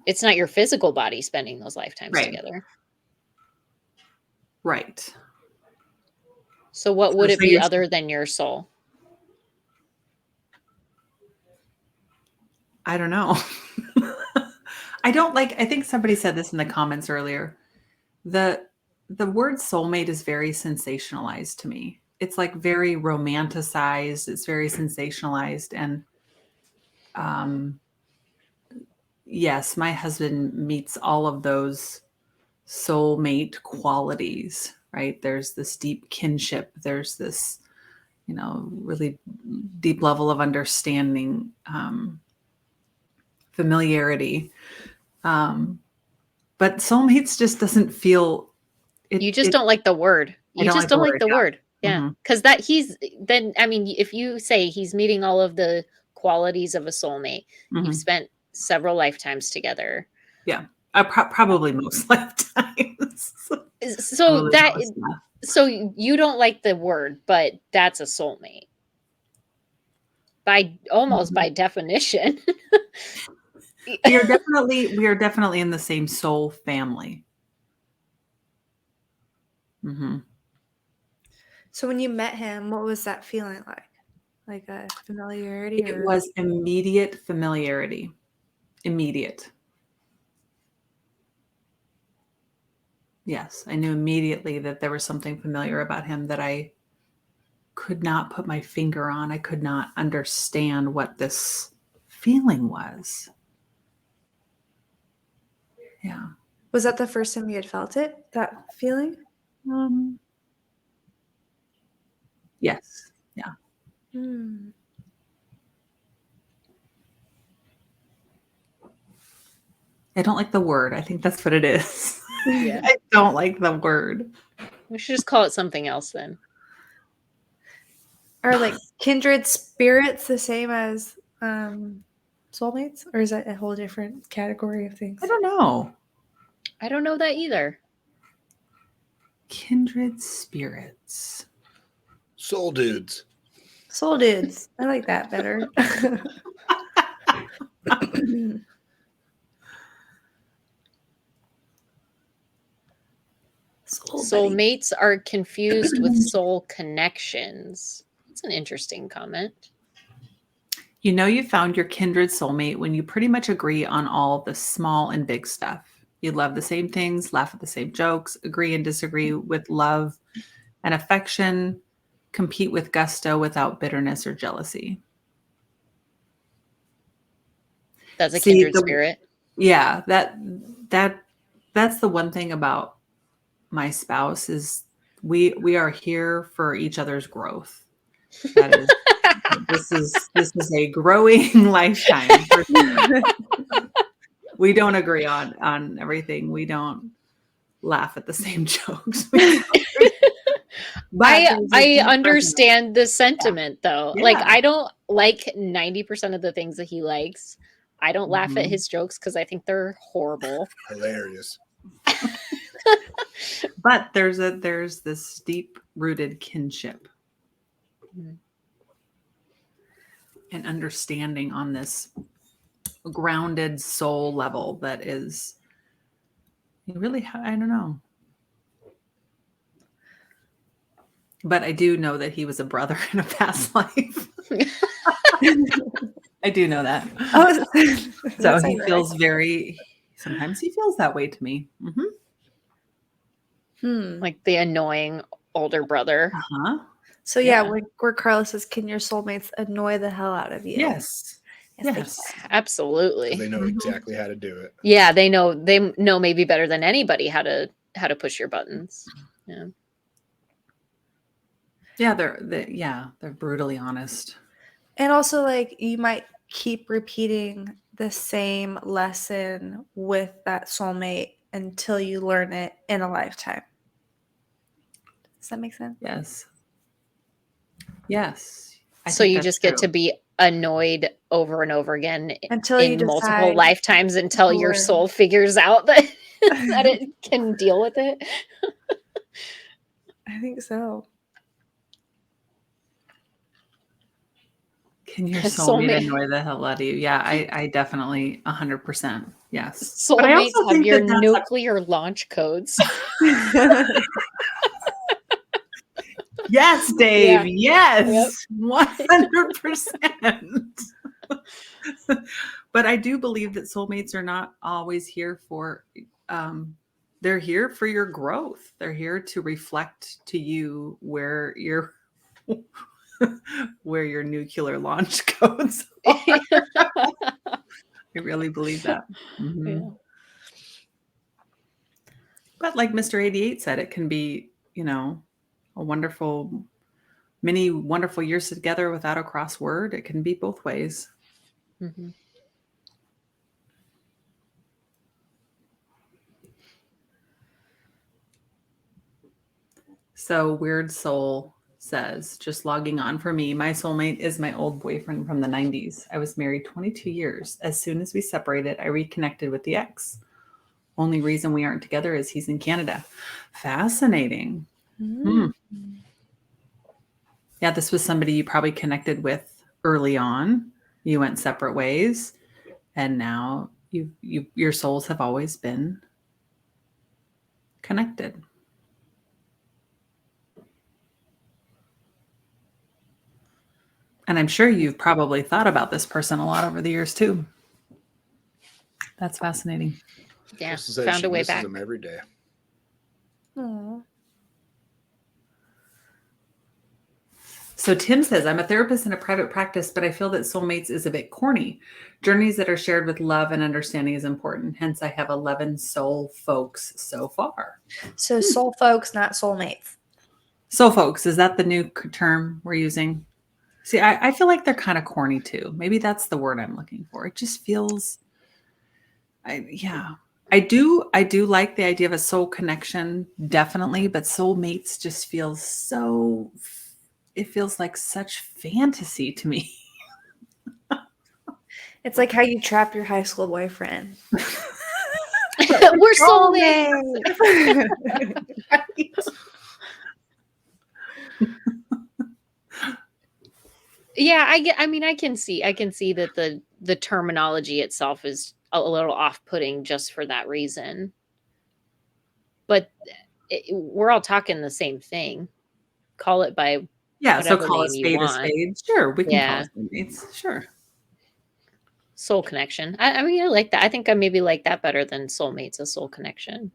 It's not your physical body spending those lifetimes together. Right. So what would it be other than your soul? I don't know. I think somebody said this in the comments earlier. The word soulmate is very sensationalized to me. It's like very romanticized. It's very sensationalized. And yes, my husband meets all of those soulmate qualities, right? There's this deep kinship. There's this, really deep level of understanding, familiarity. But But soulmates just doesn't feel. You just don't like the word. I You don't just like don't the like word, the yeah. word. Yeah. Mhm. Because that if you say he's meeting all of the qualities of a soulmate, you've Mhm. spent several lifetimes together. Yeah. Probably most lifetimes. So Probably that most, yeah. so you don't like the word, but that's a soulmate. Almost Mhm. by definition. We are definitely in the same soul family. Mm-hmm. So when you met him, what was that feeling like? Like a familiarity? It was immediate familiarity. Immediate. Yes, I knew immediately that there was something familiar about him that I could not put my finger on. I could not understand what this feeling was. Yeah. Was that the first time you had felt it? That feeling? Yes. Yeah. Hmm. I don't like the word. I think that's what it is. Yeah. I don't like the word. We should just call it something else then. Are like kindred spirits the same as soulmates? Or is that a whole different category of things? I don't know. I don't know that either. Kindred spirits. Soul dudes. Soul dudes. I like that better. Soulmates are confused with soul connections. That's an interesting comment. You know you found your kindred soulmate when you pretty much agree on all the small and big stuff. You love the same things, laugh at the same jokes, agree and disagree with love and affection, compete with gusto without bitterness or jealousy. That's a See, kindred spirit. Yeah, that's the one thing about my spouse is we are here for each other's growth. That is this is a growing lifetime. For sure. We don't agree on everything. We don't laugh at the same jokes. But I understand the sentiment though. Yeah. Like I don't like 90% of the things that he likes. I don't laugh at Mhm. his jokes because I think they're horrible. Hilarious. But there's this deep rooted kinship Mhm. and understanding on this grounded soul level that is really, I don't know. But I do know that he was a brother in a past life. I do know that. Oh, So he feels sometimes he feels that way to me. Mm-hmm. Like the annoying older brother. Uh-huh. So yeah, where Carla says, "Can your soulmates annoy the hell out of you?" Yes. Yes. Absolutely. They know exactly how to do it. Yeah, they know maybe better than anybody how to push your buttons. Yeah. Yeah, they're brutally honest. And also, like, you might keep repeating the same lesson with that soulmate until you learn it in a lifetime. Does that make sense? Yes. Yes. So you just get to be annoyed over and over again until you in multiple decide lifetimes until to your learn. soul figures out that that it can deal with it. I think so. Can your soulmate annoy the hell out of you? Yeah, I definitely 100%. Yes. Soulmates have your nuclear launch codes. Yes, Dave. Yeah. Yes. 100%. But I do believe that soulmates are not always here for they're here for your growth. They're here to reflect to you where your nuclear launch codes are. I really believe that. Mm-hmm. Yeah. But like Mr. 88 said, it can be, many wonderful years together without a crossword. It can be both ways. Mm-hmm. So Weird Soul says, just logging on for me, my soulmate is my old boyfriend from the 90s. I was married 22 years. As soon as we separated, I reconnected with the ex. Only reason we aren't together is he's in Canada. Fascinating. Yeah, this was somebody you probably connected with early on. You went separate ways, and now your souls have always been connected. And I'm sure you've probably thought about this person a lot over the years too. That's fascinating. Yeah, Crystal said found she a way misses back. him every day. Aw. So Tim says, I'm a therapist in a private practice, but I feel that soulmates is a bit corny. Journeys that are shared with love and understanding is important. Hence, I have 11 soul folks so far. So soul folks, not soulmates. Soul folks, is that the new term we're using? See, I feel like they're kind of corny too. Maybe that's the word I'm looking for. It just feels, I do like the idea of a soul connection, definitely, but soulmates just feels so, it feels like such fantasy to me. It's like how you trap your high school boyfriend. We're soulmates. Right. Yeah, I can see that the terminology itself is a little off-putting just for that reason. But we're all talking the same thing. Call it by Yeah, so whatever call a name you spade a want. spade. Sure, we can call Yeah. it soulmates. Sure. Soul connection. I mean, I like that. I think I maybe like that better than soulmates, a soul connection.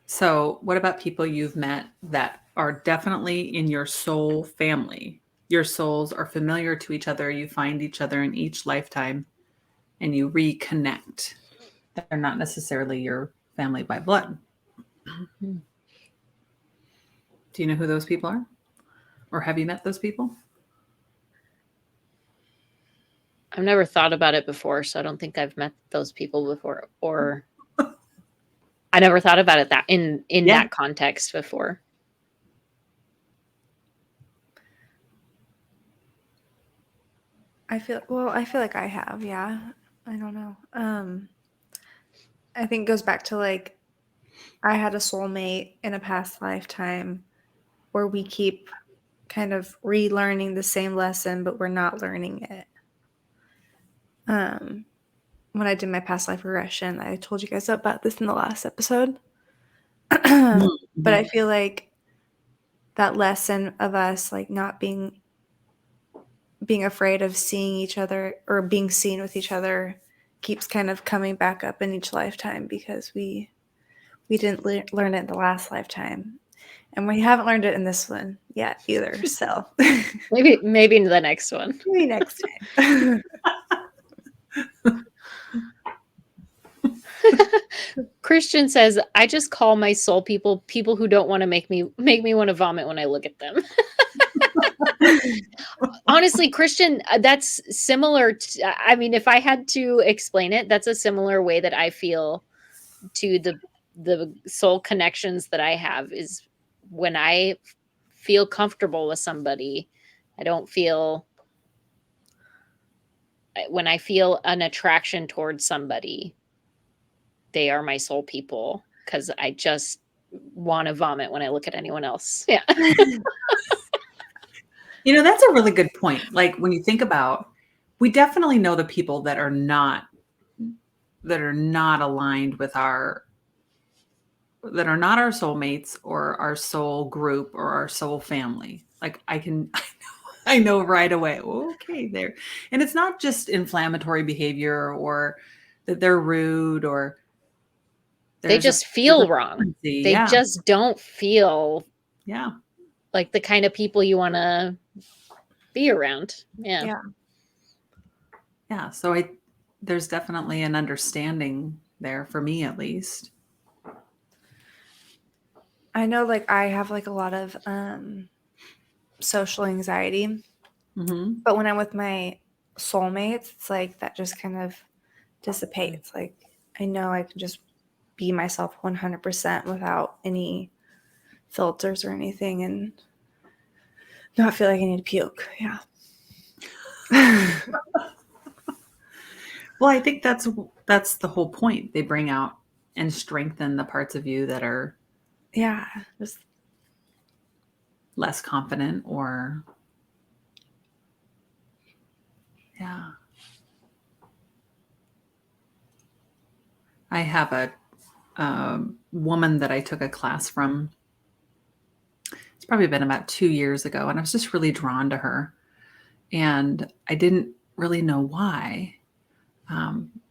So, what about people you've met that are definitely in your soul family? Your souls are familiar to each other. You find each other in each lifetime and you reconnect. They're not necessarily your family by blood. Hmm. Do you know who those people are? Or have you met those people? I've never thought about it before, so I don't think I've met those people before, or I never thought about it that in Yeah. that context before. I feel like I have, yeah. I don't know. I think it goes back to like I had a soulmate in a past lifetime where we keep kind of relearning the same lesson, but we're not learning it. When I did my past life regression, I told you guys about this in the last episode. But I feel like that lesson of us like not being afraid of seeing each other or being seen with each other keeps kind of coming back up in each lifetime because we didn't learn it in the last lifetime, and we haven't learned it in this one yet either. So Maybe in the next one. maybe next time. Christian says, I just call my soul people who don't want to make me want to vomit when I look at them. Honestly, Christian, that's similar to, I mean, if I had to explain it, that's a similar way that I feel to the soul connections that I have is when I feel comfortable with somebody. I don't feel when I feel an attraction towards somebody, they are my soul people because I just want to vomit when I look at anyone else. Yeah. You know, that's a really good point. Like when you think about, we definitely know the people that are not aligned with that are not our soulmates or our soul group or our soul family. Like I know right away. Okay, there. And it's not just inflammatory behavior or that they're rude or They just feel wrong. They Yeah. just don't feel Yeah. like the kind of people you want to be around. Yeah. Yeah. Yeah. So there's definitely an understanding there for me, at least. I know like I have like a lot of social anxiety, but when I'm with my soulmates, it's like that just kind of dissipates. Like I know I can just be myself 100% without any filters or anything and not feel like I need to puke. Yeah. Well, I think that's the whole point. They bring out and strengthen the parts of you that are Yeah. Just less confident or I have a woman that I took a class from. It's probably been about 2 years ago, and I was just really drawn to her, and I didn't really know why,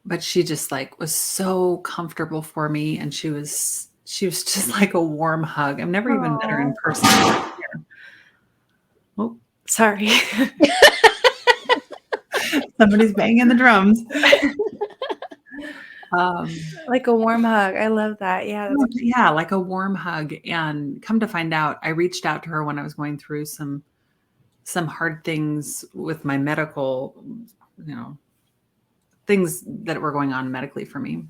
but she just like was so comfortable for me, and she was just like a warm hug. I've never even met her in person. Oh, sorry. somebody's banging the drums. Like a warm hug. I love that. Yeah. Yeah, like a warm hug. And come to find out, I reached out to her when I was going through some hard things with my medical, things that were going on medically for me.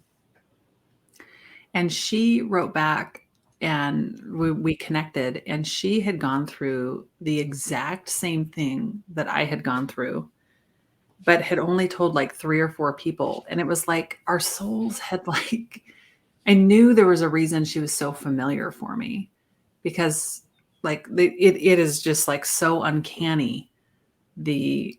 And she wrote back and we connected, and she had gone through the exact same thing that I had gone through, but had only told like 3 or 4 people. And it was like our souls had like, I knew there was a reason she was so familiar for me, because like it is just like so uncanny. The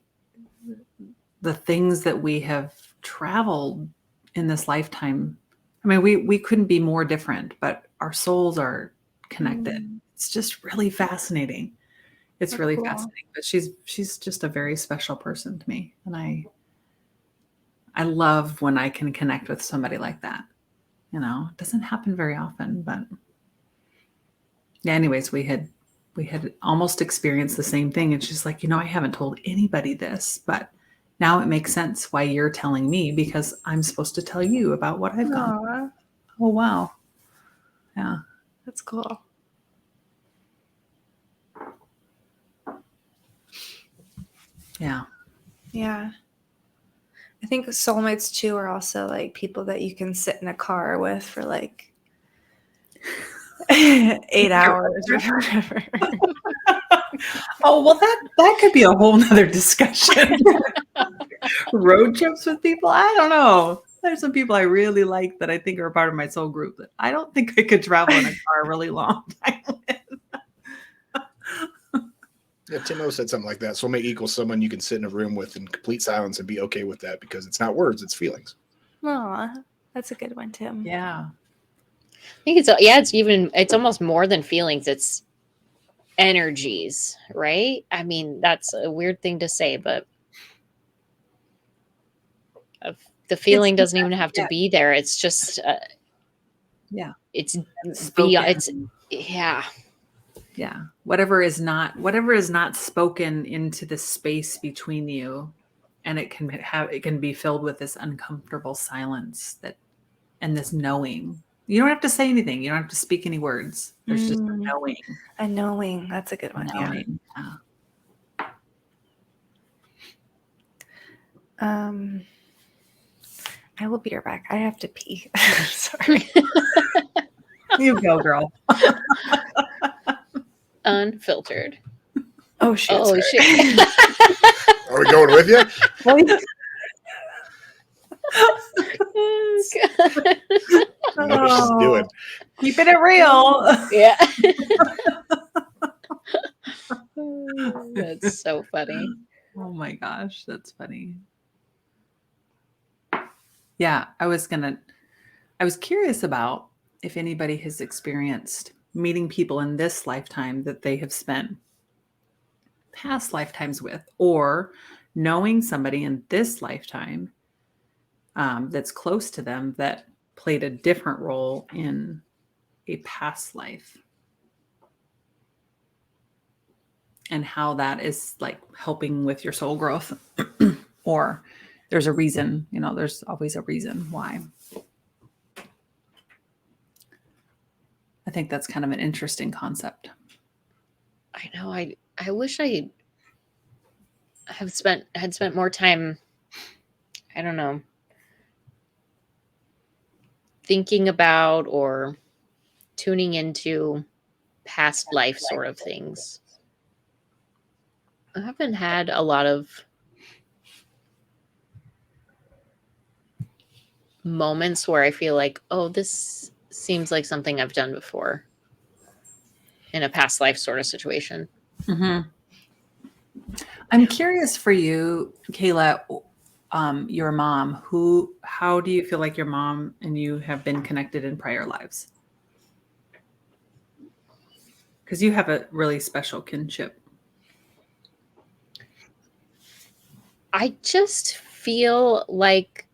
things that we have traveled in this lifetime. I mean, we couldn't be more different, but our souls are connected. It's just really fascinating. It's really fascinating. But she's just a very special person to me. And I love when I can connect with somebody like that. It doesn't happen very often, but yeah, anyways, we had almost experienced the same thing. And she's like, I haven't told anybody this, but now it makes sense why you're telling me, because I'm supposed to tell you about what I've gone through. Oh, wow. Yeah. That's cool. Yeah. Yeah. I think soulmates too are also like people that you can sit in a car with for like 8 hours or whatever. Oh, well, that could be a whole nother discussion. Road trips with people. I don't know. There's some people I really like that I think are a part of my soul group that I don't think I could travel in a car a really long time with. Yeah, Tim O said something like that. Soulmate equals someone you can sit in a room with in complete silence and be okay with that, because it's not words, it's feelings. Aw, that's a good one, Tim. Yeah. I think it's almost more than feelings. It's energies, right? I mean, that's a weird thing to say, but the feeling doesn't even have to be there. It's just, it's beyond. It's yeah. Whatever is not spoken into the space between you, and it can be filled with this uncomfortable silence and this knowing. You don't have to say anything. You don't have to speak any words. There's just a knowing. A knowing. That's a good one. Knowing. Yeah. I will be right back. I have to pee. Sorry. You go, girl. Unfiltered. Oh shit. Oh shit. Are we going with you? What is she doing? Keeping it real. Yeah. That's so funny. Oh my gosh, that's funny. Yeah, I was curious about if anybody has experienced meeting people in this lifetime that they have spent past lifetimes with, or knowing somebody in this lifetime that's close to them that played a different role in a past life, and how that is like helping with your soul growth. Or there's a reason, there's always a reason why. I think that's kind of an interesting concept. I know. I wish I had spent more time, I don't know, thinking about or tuning into past life sort of things. I haven't had a lot of moments where I feel like, oh, this seems like something I've done before in a past life sort of situation. Mm-hmm. I'm curious for you, Kayla, your mom, how do you feel like your mom and you have been connected in prior lives? Because you have a really special kinship. I just feel like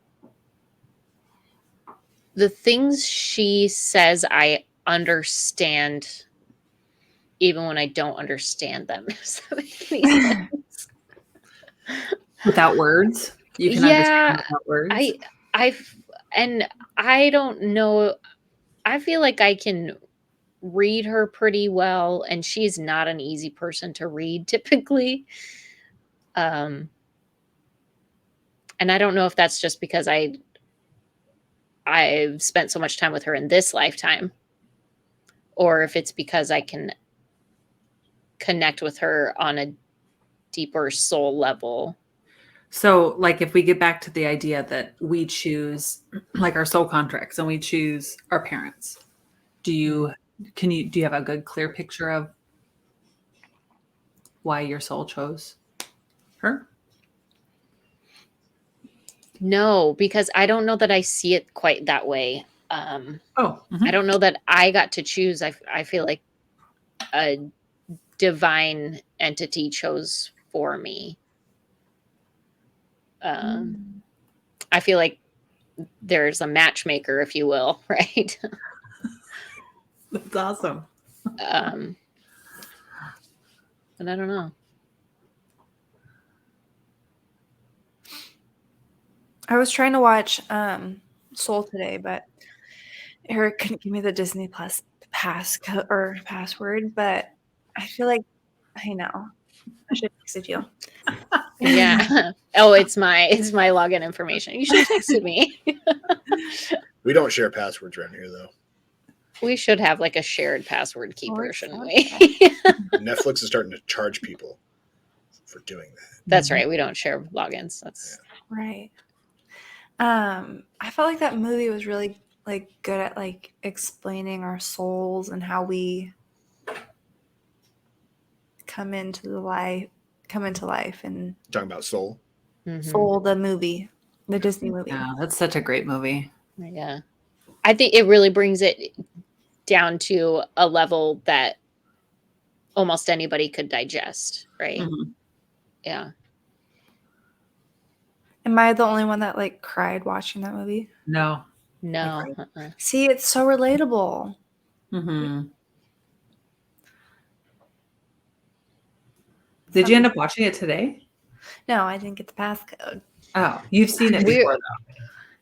the things she says I understand even when I don't understand them. Does that make any sense? Without words? You can understand without words? I don't know. I feel like I can read her pretty well, and she's not an easy person to read typically. And I don't know if that's just because I've spent so much time with her in this lifetime, or if it's because I can connect with her on a deeper soul level. So, like, if we get back to the idea that we choose, like, our soul contracts, and we choose our parents, do you have a good, clear picture of why your soul chose her? No, because I don't know that I see it quite that way. I don't know that I got to choose. I feel like a divine entity chose for me. I feel like there's a matchmaker, if you will, right? That's awesome. And I don't know. I was trying to watch Soul today, but Eric couldn't give me the Disney Plus password. But I feel like I know I should text you. Yeah. Oh, it's my login information. You should have texted me. We don't share passwords around here, though. We should have like a shared password keeper, shouldn't we? Netflix is starting to charge people for doing that. That's right. We don't share logins. That's right. I felt like that movie was really like good at like explaining our souls and how we come into life and Talking about Soul. Soul, the movie, the Disney movie. Yeah, that's such a great movie. Yeah. I think it really brings it down to a level that almost anybody could digest, right? Mm-hmm. Yeah. Am I the only one that like cried watching that movie? No. See, it's so relatable. Mm-hmm. Did you end up watching it today? No, I didn't get the passcode. Oh, you've seen it before, though.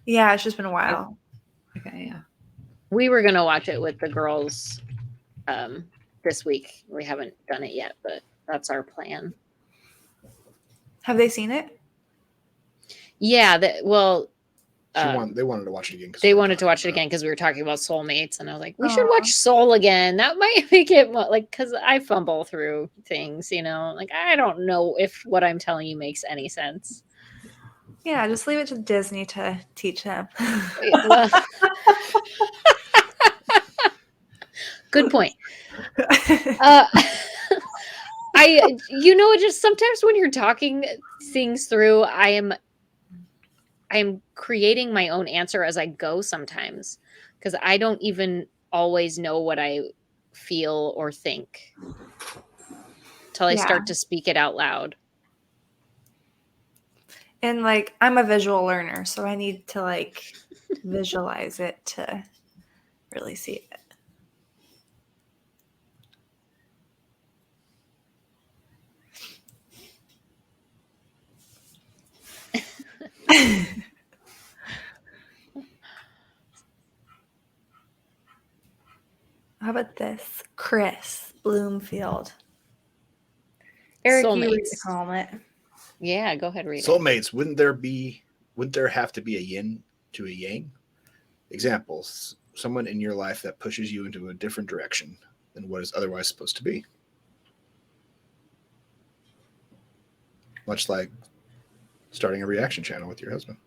Yeah, it's just been a while. Okay, yeah. We were gonna watch it with the girls this week. We haven't done it yet, but that's our plan. Have they seen it? Yeah, they wanted to watch it again. They wanted to watch it again because we were talking about soulmates, and I was like, we should watch Soul again. That might make it more, like, because I fumble through things, like I don't know if what I'm telling you makes any sense. Yeah, just leave it to Disney to teach them. Good point. Just sometimes when you're talking things through, I am creating my own answer as I go sometimes, because I don't even always know what I feel or think till I start to speak it out loud. And like, I'm a visual learner, so I need to like visualize it to really see it. How about this? Chris Bloomfield. Eric, you read the comment. Yeah, go ahead, read Soulmates, wouldn't there have to be a yin to a yang? Examples: someone in your life that pushes you into a different direction than what is otherwise supposed to be. Much like starting a reaction channel with your husband.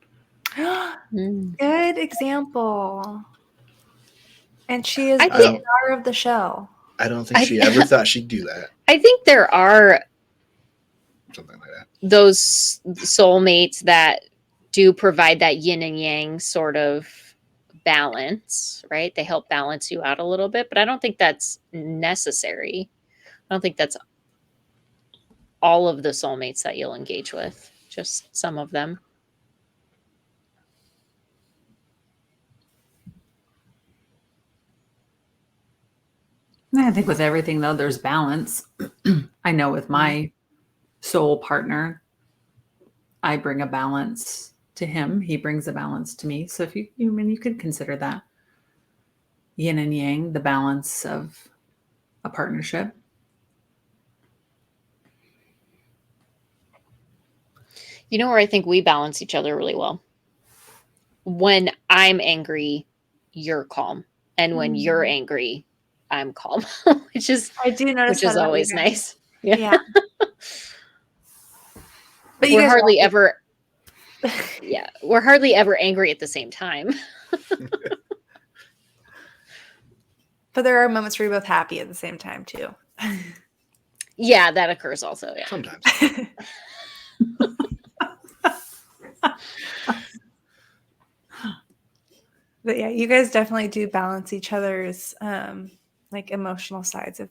Good example. And she is I the think- star of the show. I don't think she ever thought she'd do that. I think there are Something like that. those soulmates that do provide that yin and yang sort of balance, right? They help balance you out a little bit, but I don't think that's necessary. I don't think that's all of the soulmates that you'll engage with, just some of them. I think with everything, though, there's balance. I know with my soul partner, I bring a balance to him. He brings a balance to me. So if you could consider that yin and yang, the balance of a partnership. You know where I think we balance each other really well? When I'm angry, you're calm. And when you're angry, I'm calm, which is I do notice which that is about you always guys. nice. Yeah. But you We're guys hardly are ever we're hardly ever angry at the same time. but there are moments where you're both happy at the same time too. Yeah, that occurs also. Yeah. Sometimes. But yeah, you guys definitely do balance each other's like emotional sides of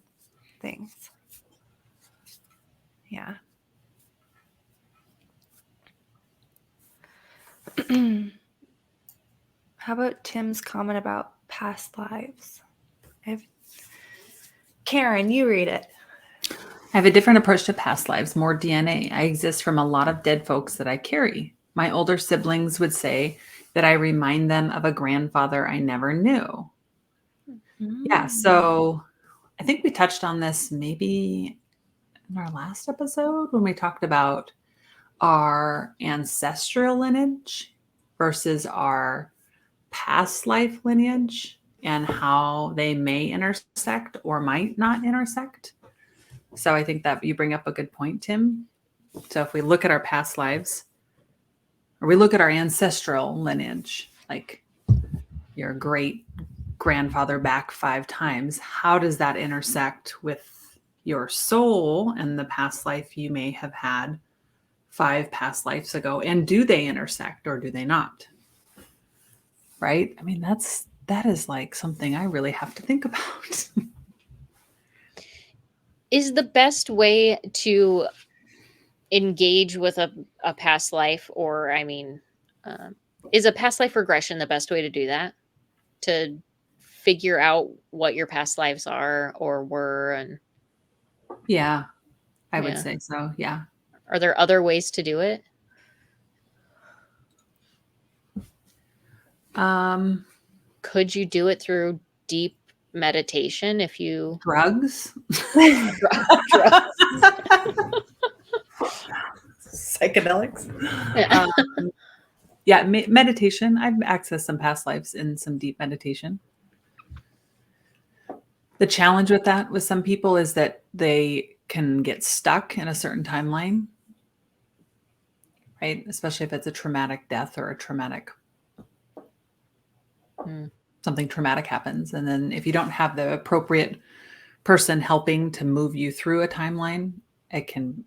things. Yeah. How about Tim's comment about past lives? Karen, you read it. I have a different approach to past lives, more DNA. I exist from a lot of dead folks that I carry. My older siblings would say that I remind them of a grandfather I never knew. Yeah, so I think we touched on this maybe in our last episode when we talked about our ancestral lineage versus our past life lineage and how they may intersect or might not intersect. So I think that you bring up a good point, Tim. So if we look at our past lives, or we look at our ancestral lineage, like your great grandfather back 5 times, how does that intersect with your soul and the past life you may have had 5 past lives ago? And do they intersect or do they not? Right? I mean, that is like something I really have to think about. Is the best way to engage with a past life, or I mean, is a past life regression the best way to do that? To figure out what your past lives are or were, and Yeah, I would Yeah. say so. Yeah. are there other ways to do it? Could you do it through deep meditation if you Drugs, psychedelics. Yeah, meditation. I've accessed some past lives in some deep meditation. The challenge with that with some people is that they can get stuck in a certain timeline, right? Especially if it's a traumatic death or a traumatic something traumatic happens. And then if you don't have the appropriate person helping to move you through a timeline, it can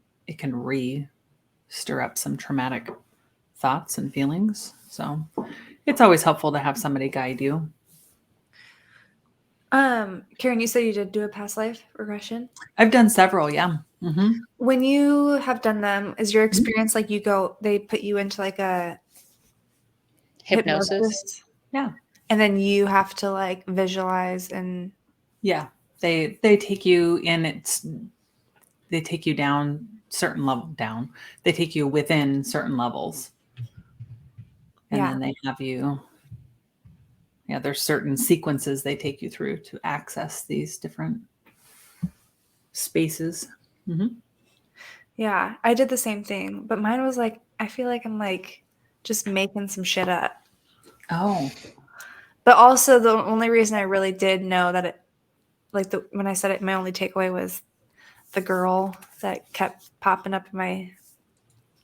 stir up some traumatic thoughts and feelings. So it's always helpful to have somebody guide you. Karen, you said you did do a past life regression. I've done several, yeah. Mm-hmm. When you have done them, is your experience like they put you into like a Hypnosis? Yeah. And then you have to like visualize and Yeah. They take you in they take you down certain level down. They take you within certain levels. And then they have you there's certain sequences they take you through to access these different spaces. Mm-hmm. Yeah, I did the same thing, but mine was like, I feel like I'm like just making some shit up. Oh. But also the only reason I really did know that it, like when I said it, my only takeaway was the girl that kept popping up in my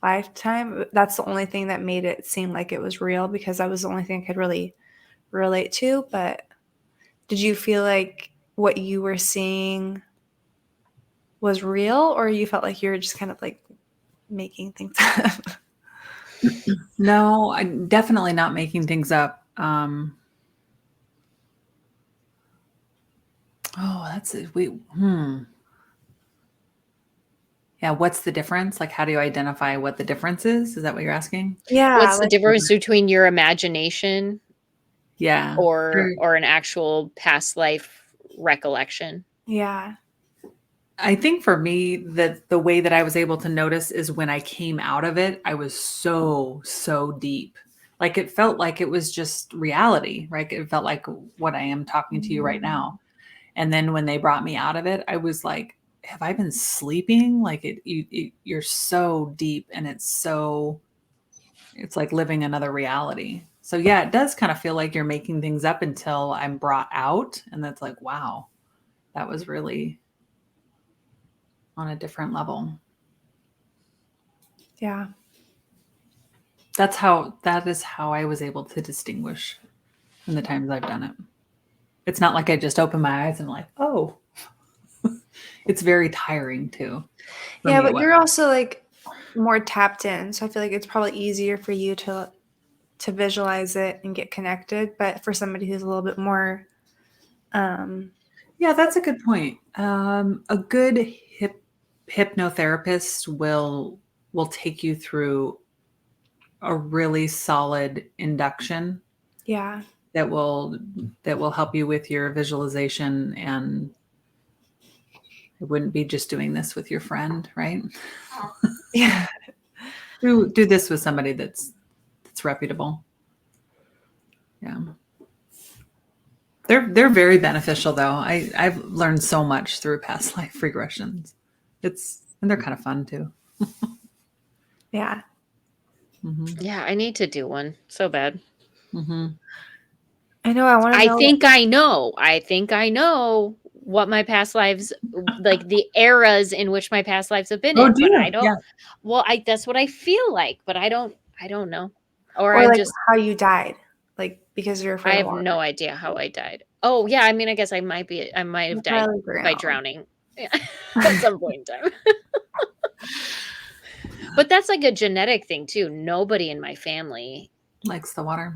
lifetime. That's the only thing that made it seem like it was real, because that was the only thing I could really relate to. But did you feel like what you were seeing was real, or you felt like you were just kind of like making things up? No, I'm definitely not making things up. That's it. Yeah, what's the difference? Like, how do you identify what the difference is? Is that what you're asking? Yeah, What's the like, difference between your imagination Yeah. or an actual past life recollection? yeah, I think for me, that the way that I was able to notice is when I came out of it, I was so deep. Like it felt like it was just reality, right? It felt like what I am talking to you right now. And then when they brought me out of it, I was like, have I been sleeping? Like you're so deep, and it's like living another reality. So yeah, it does kind of feel like you're making things up until I'm brought out. And that's like, wow, that was really on a different level. yeah. That is how I was able to distinguish in the times I've done it. It's not like I just open my eyes and I'm like, oh, it's very tiring too. Yeah, but you're also like more tapped in, so I feel like it's probably easier for you to visualize it and get connected. But for somebody who's a little bit more, yeah, that's a good point. A good hypnotherapist will take you through a really solid induction yeah, that will help you with your visualization, and it wouldn't be just doing this with your friend, right? yeah, Do this with somebody that's reputable. Yeah. They're very beneficial though. I've learned so much through past life regressions. And they're kind of fun too. yeah. Mm-hmm. Yeah, I need to do one so bad. Mm-hmm. I know. I want to I know. think I know. I think I know what my past lives, like the eras in which my past lives have been Oh, in, do but you? I don't. Yeah. Well, that's what I feel like, but I don't know. Or Or I like just how you died, like because you're I afraid of have water. no idea how I died. Oh, yeah, I mean, I guess I might have You died probably by drowned. drowning. Yeah, at some point in time. But that's like a genetic thing too. Nobody in my family Likes the water.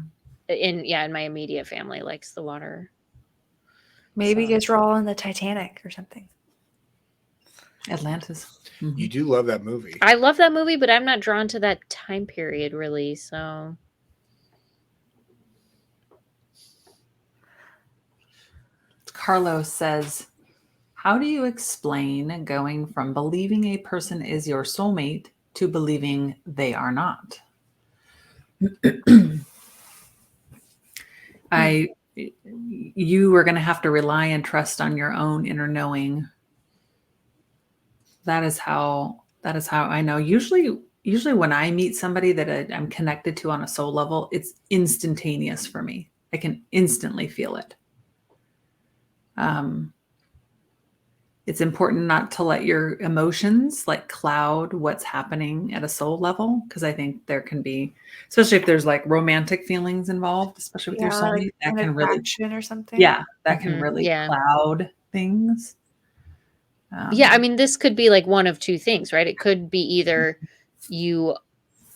in my immediate family likes the water. Maybe So. because we're all in the Titanic or something. Atlantis. Mm-hmm. You do love that movie. I love that movie, but I'm not drawn to that time period really, so Carlos says, how do you explain going from believing a person is your soulmate to believing they are not? You are going to have to rely and trust on your own inner knowing. That is how I know. Usually when I meet somebody that I'm connected to on a soul level, it's instantaneous for me. I can instantly feel it. It's important not to let your emotions like cloud what's happening at a soul level, because I think there can be, especially if there's like romantic feelings involved, especially with your soulmate, like that an can really, attraction or something. yeah, that can really yeah. cloud things. Yeah, I mean, this could be like one of two things, right? It could be either you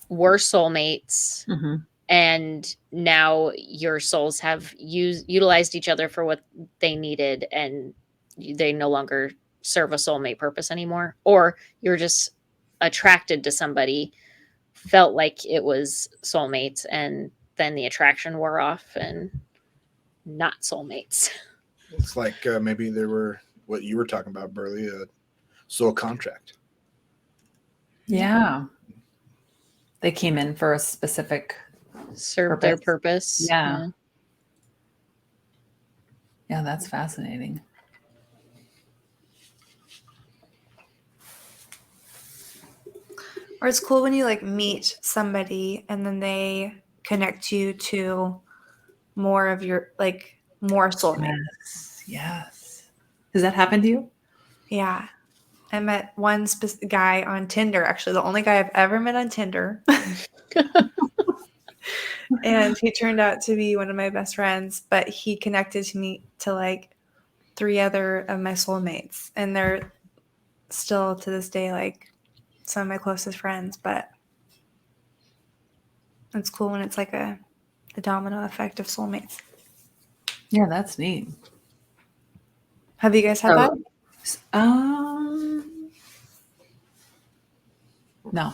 were soulmates Mm-hmm. and now your souls have utilized each other for what they needed and they no longer serve a soulmate purpose anymore, or you're just attracted to somebody, felt like it was soulmates, and then the attraction wore off and not soulmates. It's like maybe there were what you were talking about, Berly, a soul contract. Yeah. They came in for a specific Served their purpose. Yeah. Yeah, that's fascinating. Or it's cool when you like meet somebody and then they connect you to more of your like more soulmates. Yes. Has that happened to you? Yeah. I met one guy on Tinder, actually, the only guy I've ever met on Tinder. And he turned out to be one of my best friends, but he connected to me to like 3 other of my soulmates. And they're still to this day like some of my closest friends, but it's cool when it's like the domino effect of soulmates. Yeah, that's neat. Have you guys had that? No.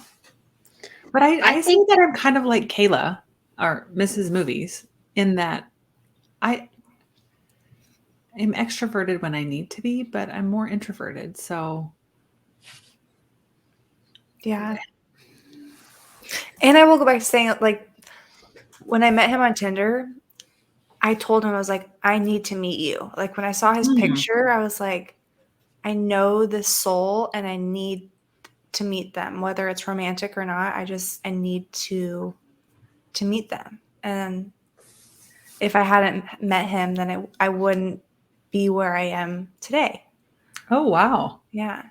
But I think that I'm kind of like Kayla or Mrs. Movies in that I am extroverted when I need to be, but I'm more introverted. So Yeah. And I will go back to saying, like, when I met him on Tinder, I told him, I was like, I need to meet you. Like, when I saw his picture, I was like, I know this soul and I need to meet them, whether it's romantic or not. I need to meet them. And if I hadn't met him, then I wouldn't be where I am today. Oh, wow. Yeah.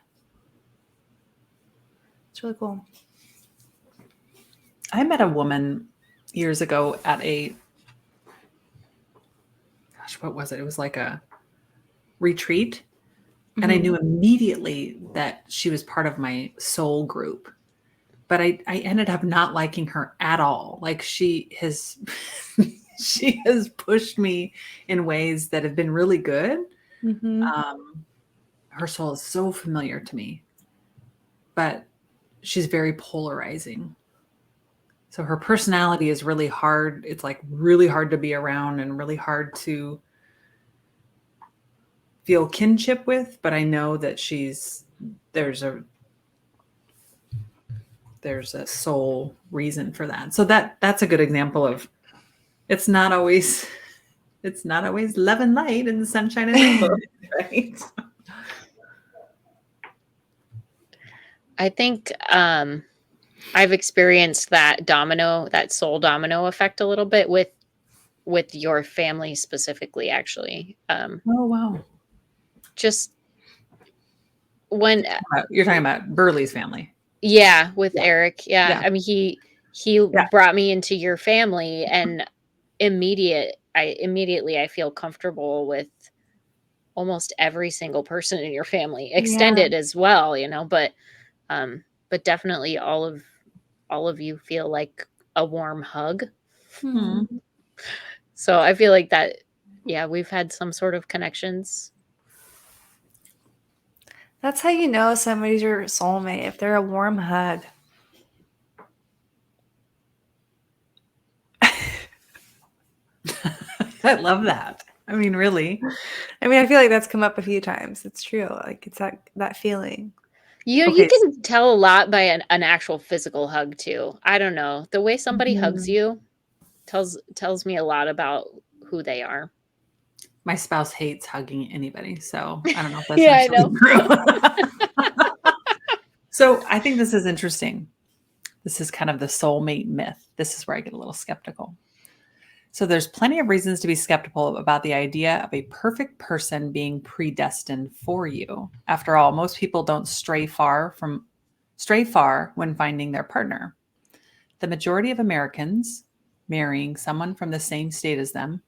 It's really cool. I met a woman years ago at what was it? It was like a retreat. Mm-hmm. And I knew immediately that she was part of my soul group. But I ended up not liking her at all. Like she has pushed me in ways that have been really good. Mm-hmm. Her soul is so familiar to me, but she's very polarizing. So her personality is really hard. It's like really hard to be around and really hard to feel kinship with. But I know that there's a soul reason for that. So that's a good example of it's not always love and light and the sunshine and rainbow, right? I think I've experienced that soul domino effect a little bit with your family specifically, actually. Oh, wow. Just when you're talking about Berly's family. Yeah, with Eric. Yeah. I mean, he brought me into your family and immediately I feel comfortable with almost every single person in your family, extended as well, but definitely all of you feel like a warm hug. Mm-hmm. So I feel like that, we've had some sort of connections. That's how you know somebody's your soulmate, if they're a warm hug. I love that. I mean, really. I mean, I feel like that's come up a few times. It's true. Like it's that feeling. You can tell a lot by an actual physical hug too. I don't know. The way somebody hugs you tells me a lot about who they are. My spouse hates hugging anybody, so I don't know if that's I know. True. So I think this is interesting. This is kind of the soulmate myth. This is where I get a little skeptical. So there's plenty of reasons to be skeptical about the idea of a perfect person being predestined for you. After all, most people don't stray far when finding their partner. The majority of Americans marrying someone from the same state as them,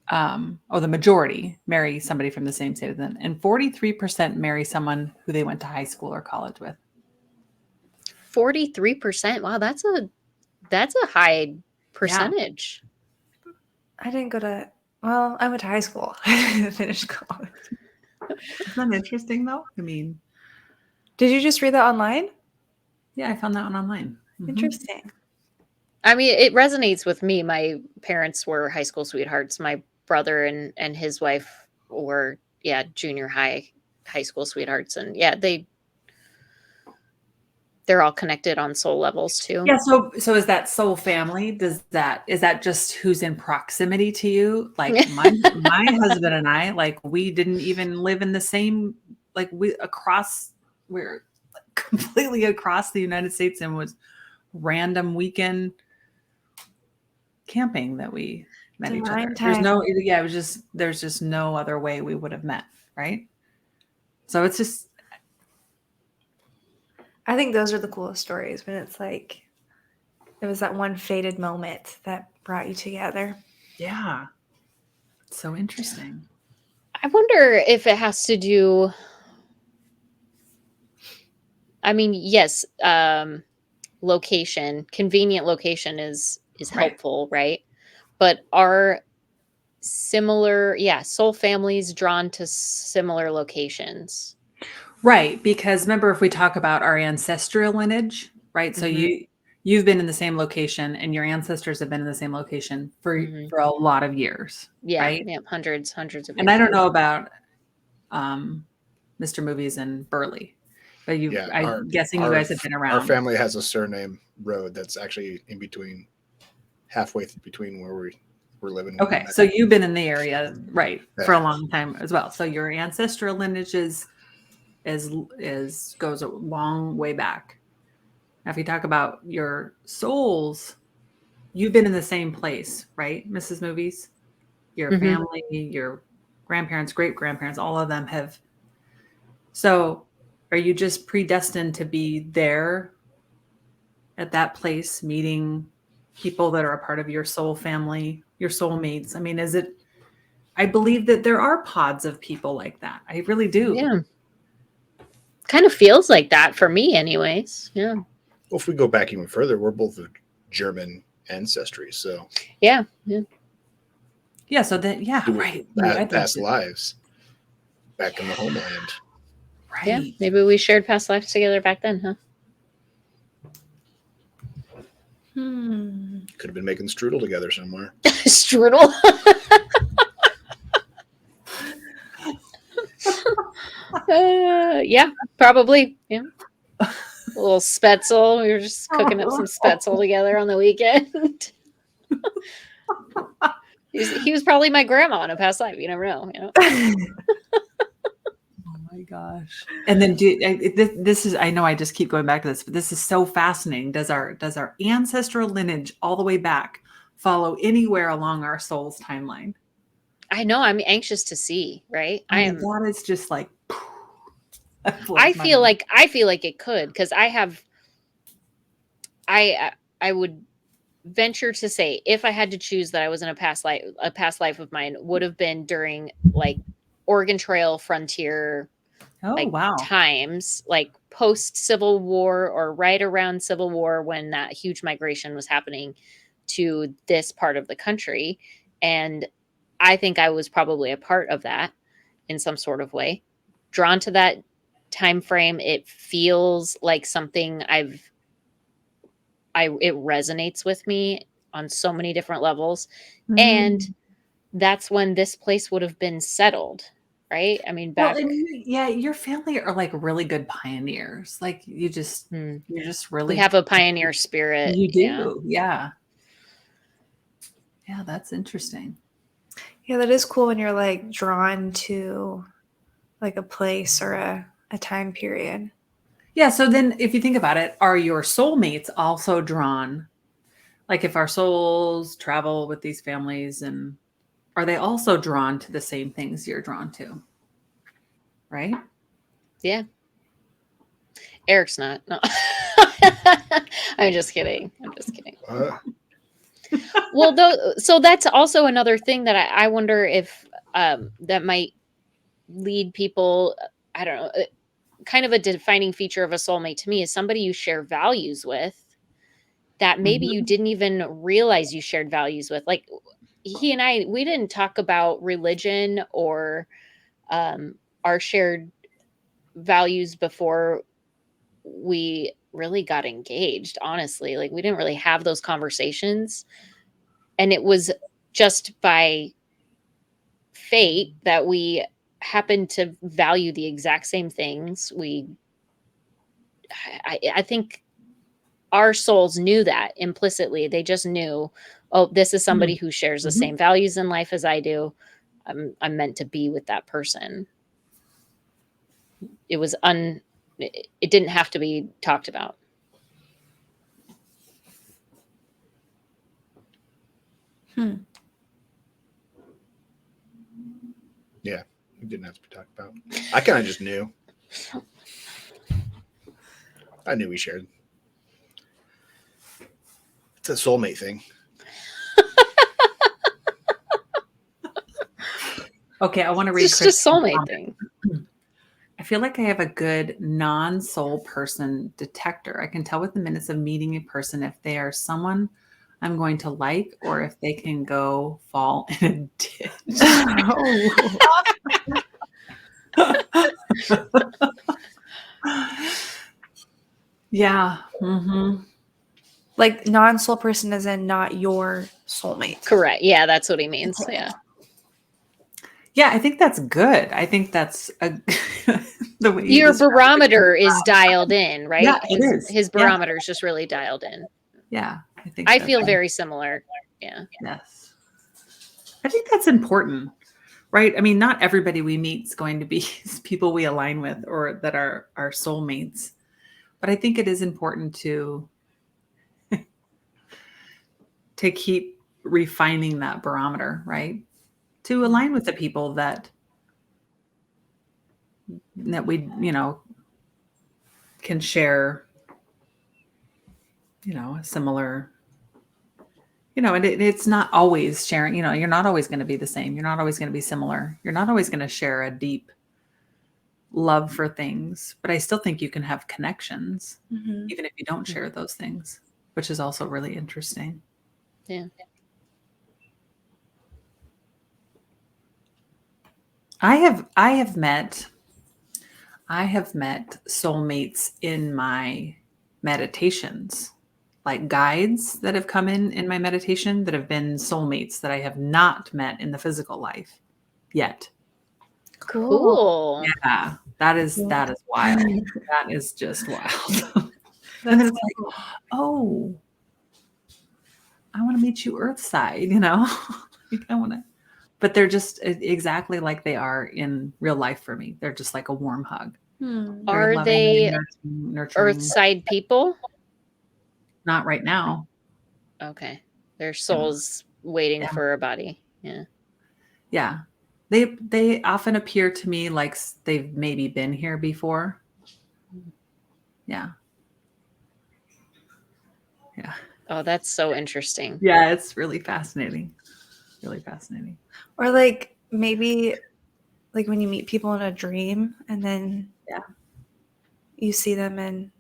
the majority marry somebody from the same state as them, and 43% marry someone who they went to high school or college with. 43%. Wow, that's a high percentage. Yeah. I didn't go to. Well, I went to high school. I didn't finish college. Isn't that interesting, though? I mean, did you just read that online? Yeah, I found that one online. Mm-hmm. Interesting. I mean, it resonates with me. My parents were high school sweethearts. My brother and his wife were, junior high school sweethearts. And they're all connected on soul levels too. Yeah. So is that soul family? Is that just who's in proximity to you? Like my husband and I, like we didn't even live in the same, like we're completely across the United States, and was random weekend camping that we met each Divine other. There's timing. no, there's just no other way we would have met, right? So it's just, I think those are the coolest stories when it's like it was that one fated moment that brought you together. yeah, it's so interesting. I wonder if it has to do. I mean, yes, convenient location is Right. helpful, right? But are similar, soul families drawn to similar locations? Right, because remember, if we talk about our ancestral lineage, right? So Mhm. you've been in the same location, and your ancestors have been in the same location for Mhm. a lot of years, Yeah, right? yeah, hundreds of And I years. don't know about Mr. Movies and Berly, but Yeah, I'm guessing you our guys have been our around. family has a surname road that's actually in between, halfway between where we're living. When we Okay, met. so you've been in the area, right, for a Yeah. long time as well. So your ancestral lineage is goes a long way back. Now, if you talk about your souls, you've been in the same place, right, Mrs. Movies? Your Mhm. family, your grandparents, great grandparents, all of them have. So, are you just predestined to be there at that place, meeting people that are a part of your soul family, your soulmates? I mean, is it? I believe that there are pods of people like that. I really do. Yeah. Kind of feels like that for me anyways. Yeah. Well, if we go back even further, we're both of German ancestry, so Yeah. Yeah. Yeah. So then, yeah, do right. I'd like past to. lives back in the homeland. Yeah. Right. Maybe we shared past lives together back then, huh? Could have been making strudel together somewhere. Strudel. Yeah, probably. Yeah. A little Spetzel. We were just cooking up some Spetzel together on the weekend. He was probably my grandma in a past life. You never know. You know. Oh my gosh. And then this is, I know I just keep going back to this, but this is so fascinating. Does our ancestral lineage all the way back follow anywhere along our soul's timeline? I know. I'm anxious to see. Right. I mean, that is just like that blows I my feel mind. like it could because I would venture to say if I had to choose that I was in a past life of mine would have been during like Oregon Trail frontier Oh like wow. times, like post Civil War or right around Civil War when that huge migration was happening to this part of the country. And I think I was probably a part of that in some sort of way. Drawn to that time frame, it feels like something it resonates with me on so many different levels. And Mm. that's when this place would have been settled, right? I mean, Well, back. and yeah, your family are like really good pioneers. Like you're just We really, have a pioneer spirit. you Yeah. do. Yeah. Yeah, that's interesting. Yeah, that is cool when you're like drawn to like a place or a time period. Yeah. So then if you think about it, are your soulmates also drawn? Like if our souls travel with these families, and are they also drawn to the same things you're drawn to? Right? Yeah. Eric's not. No. I'm just kidding. Well, though, so that's also another thing that I wonder if that might lead people. I don't know. Kind of a defining feature of a soulmate to me is somebody you share values with that maybe you Mhm. didn't even realize you shared values with. Like he and I, we didn't talk about religion or our shared values before we really got engaged, honestly. Like we didn't really have those conversations. And it was just by fate that we happened to value the exact same things. I think our souls knew that implicitly. They just knew, oh, this is somebody who shares the Mhm. same values in life as I do. I'm meant to be with that person. It was it didn't have to be talked about. Yeah, we didn't have to talk about. I kind of just knew. I knew we shared. It's a soulmate thing. Okay, I want to read. It's just a soulmate thing. I feel like I have a good non-soul person detector. I can tell within minutes of meeting a person if they are someone I'm going to like or if they can go fall in a ditch. Yeah. Mm-hmm. Like non-soul person as in not your soulmate. Correct. Yeah, that's what he means. Yeah. Yeah, I think that's good. I think that's the way you Your describe it. barometer is dialed in, right? Yeah, it is. His barometer is just really dialed in. Yeah, I think I that's feel right. very similar. Yeah. Yes. I think that's important, right? I mean, not everybody we meet is going to be people we align with or that are our soulmates. But I think it is important to keep refining that barometer, right? To align with the people that we, can share, a similar, and it's not always sharing, you're not always going to be the same. You're not always going to be similar. You're not always going to share a deep love for things, but I still think you can have connections, even if you don't share those things, which is also really interesting. Yeah. I have met soulmates in my meditations, like guides that have come in my meditation that have been soulmates that I have not met in the physical life yet. Cool. Yeah, that is wild. That is just wild. And then it's like, oh, I want to meet you Earthside, like I want to, but they're just exactly like they are in real life for me. They're just like a warm hug. Very Are loving, they nurturing? Earthside people? Not right now. Okay. Their souls waiting for a body. Yeah. Yeah. They often appear to me like they've maybe been here before. Yeah. Yeah. Oh, that's so interesting. Yeah, it's really fascinating. Really fascinating. Or like maybe like when you meet people in a dream and then you see them in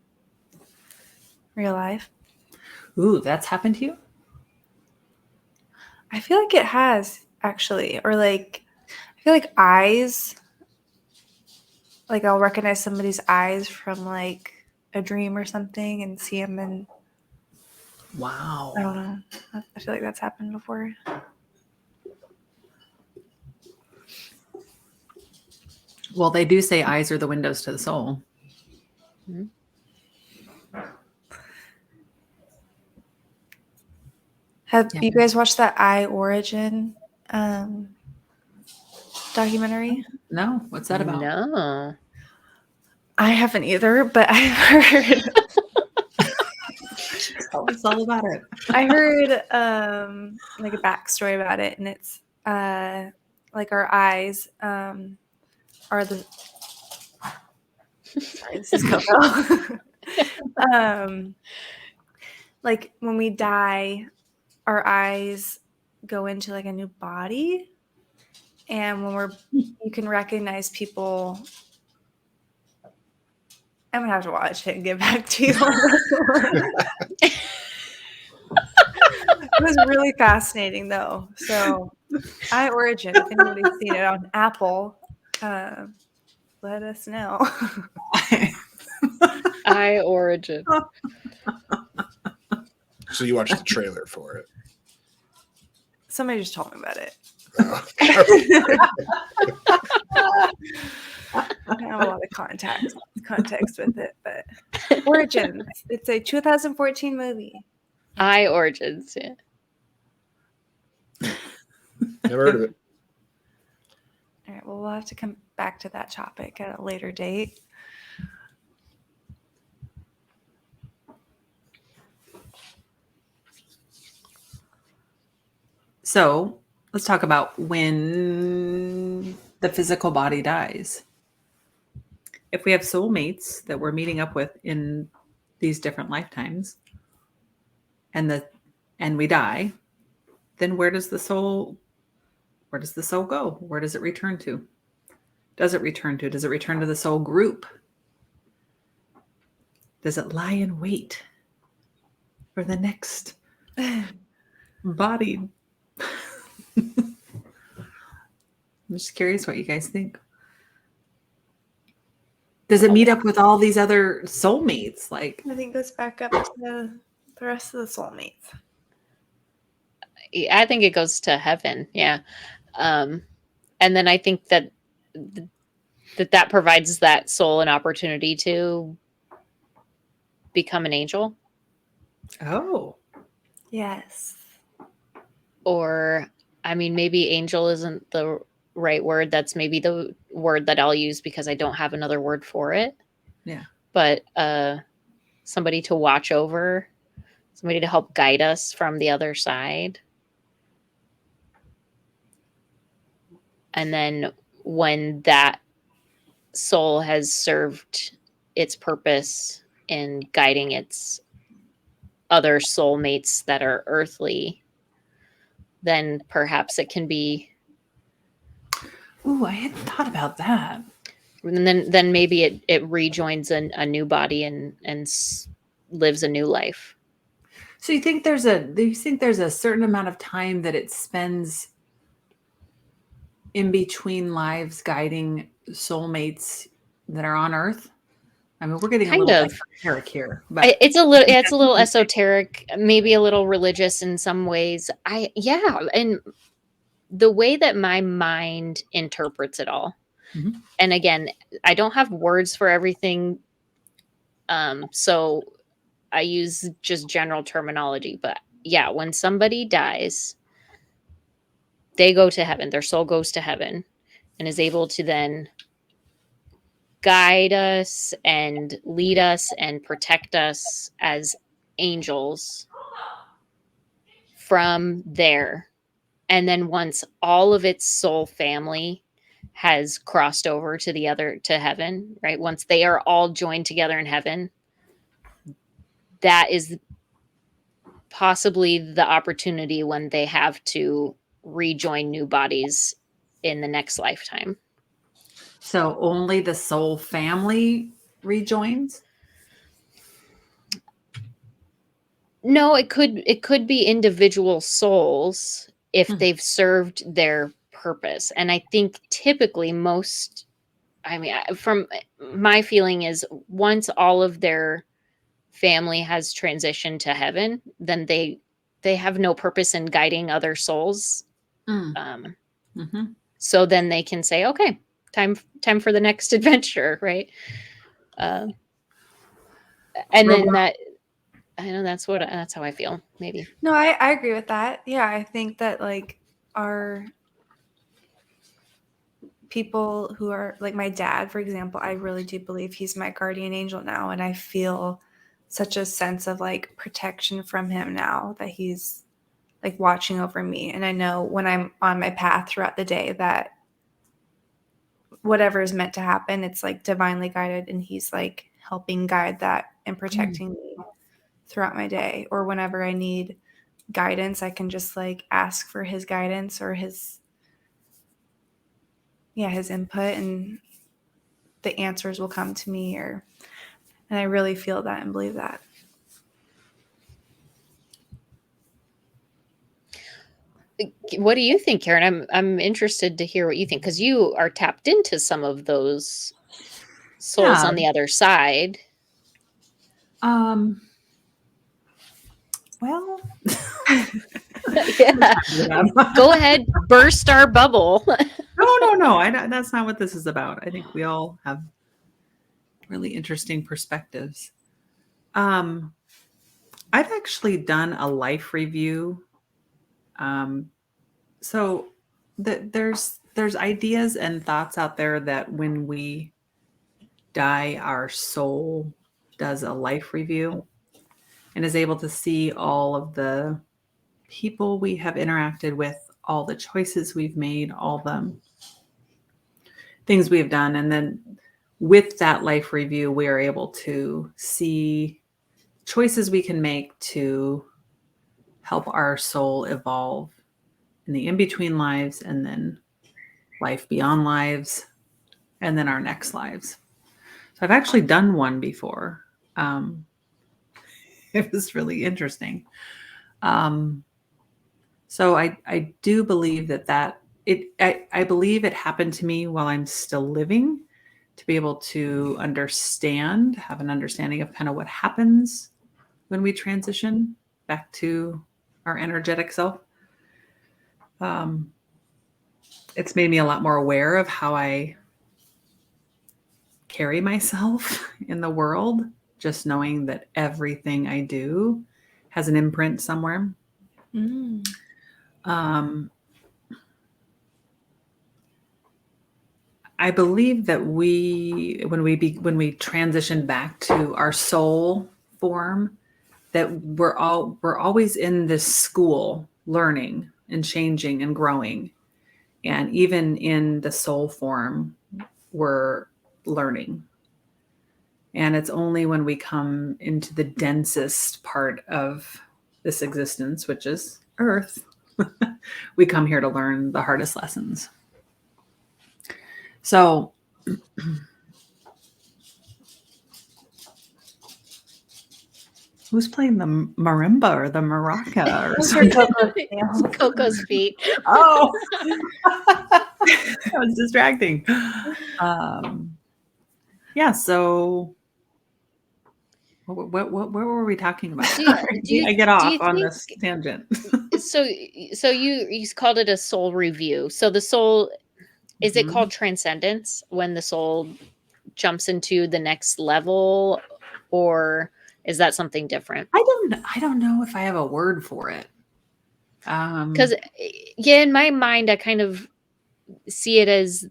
real life. Ooh, that's happened to you? I feel like it has actually. Or like I feel like eyes, like I'll recognize somebody's eyes from like a dream or something and see them in, Wow. I don't know. I feel like that's happened before. Well, they do say eyes are the windows to the soul. Mm-hmm. Have you guys watched that I Origin documentary? No, what's that about? No. I haven't either, but I heard Tell us all about it. I heard like a backstory about it, and it's like our eyes are the sorry, this is Coco. Like when we die, our eyes go into like a new body, and when you can recognize people. I'm gonna have to watch it and get back to you. It was really fascinating, though. So, I Origin. If anybody's seen it on Apple, let us know. I Origin. So you watched the trailer for it? Somebody just told me about it. Oh. I don't have a lot of context with it, but Origins. It's a 2014 movie. I Origins. Yeah. Never heard of it. All right. Well, we'll have to come back to that topic at a later date. So let's talk about when the physical body dies. If we have soulmates that we're meeting up with in these different lifetimes, and we die, then where does the soul go? Where does it return to? Does it return to the soul group? Does it lie in wait for the next body? I'm just curious what you guys think. Does it meet up with all these other soulmates? Like, I think it goes back up to the rest of the soulmates. I think it goes to heaven. Yeah. And then I think that that provides that soul an opportunity to become an angel. oh, Yes. Or, I mean, maybe angel isn't the right word. That's maybe the word that I'll use because I don't have another word for it. yeah. But somebody to watch over, somebody to help guide us from the other side. And then when that soul has served its purpose in guiding its other soulmates that are earthly, then perhaps it can be. Ooh, I hadn't thought about that. And then maybe it rejoins a new body and lives a new life. So do you think there's a certain amount of time that it spends in between lives guiding soulmates that are on Earth? I mean, we're getting Kind a little of. esoteric here, but It's a little esoteric, maybe a little religious in some ways. And the way that my mind interprets it all. Mhm. And again, I don't have words for everything. So I use just general terminology, but yeah, when somebody dies, they go to heaven, their soul goes to heaven and is able to then guide us and lead us and protect us as angels from there. And then once all of its soul family has crossed over to heaven, right? Once they are all joined together in heaven, that is possibly the opportunity when they have to rejoin new bodies in the next lifetime. so only the soul family rejoins? No, it could be individual souls if Hmm. they've served their purpose. And I think typically from my feeling is once all of their family has transitioned to heaven, then they have no purpose in guiding other souls. Mm. Mm-hmm. So then they can say, okay, time for the next adventure, right? And then that, I know that's how I feel. Maybe. No, I agree with that. Yeah, I think that like our people who are like my dad, for example, I really do believe he's my guardian angel now, and I feel such a sense of like protection from him now that he's like watching over me. And I know when I'm on my path throughout the day that whatever is meant to happen, it's like divinely guided, and he's like helping guide that and protecting me throughout my day. Or whenever I need guidance, I can just like ask for his guidance or his input, and the answers will come to me. And I really feel that and believe that. What do you think, Karen? I'm interested to hear what you think, because you are tapped into some of those souls on the other side. Well, Yeah. Go ahead, burst our bubble. No. That's not what this is about. I think we all have really interesting perspectives. I've actually done a life review. So there's ideas and thoughts out there that when we die, our soul does a life review and is able to see all of the people we have interacted with, all the choices we've made, all the things we have done. And then with that life review, we are able to see choices we can make to help our soul evolve in the in-between lives, and then life beyond lives, and then our next lives. So I've actually done one before. It was really interesting. So I do believe I believe it happened to me while I'm still living, to be able to have an understanding of kind of what happens when we transition back to our energetic self. It's made me a lot more aware of how I carry myself in the world, just knowing that everything I do has an imprint somewhere. Mm. I believe that when we transition back to our soul form, that we're always in this school, learning and changing and growing. And even in the soul form, we're learning. And it's only when we come into the densest part of this existence, which is Earth, we come here to learn the hardest lessons. So who's playing the marimba or the maraca or Those are something? Coco's nails. Coco's feet. Oh, that was distracting. Yeah. So, what were we talking about? I get off on this tangent. So you called it a soul review. So the soul, is it called transcendence when the soul jumps into the next level, or is that something different? I don't know if I have a word for it. Because in my mind, I kind of see it as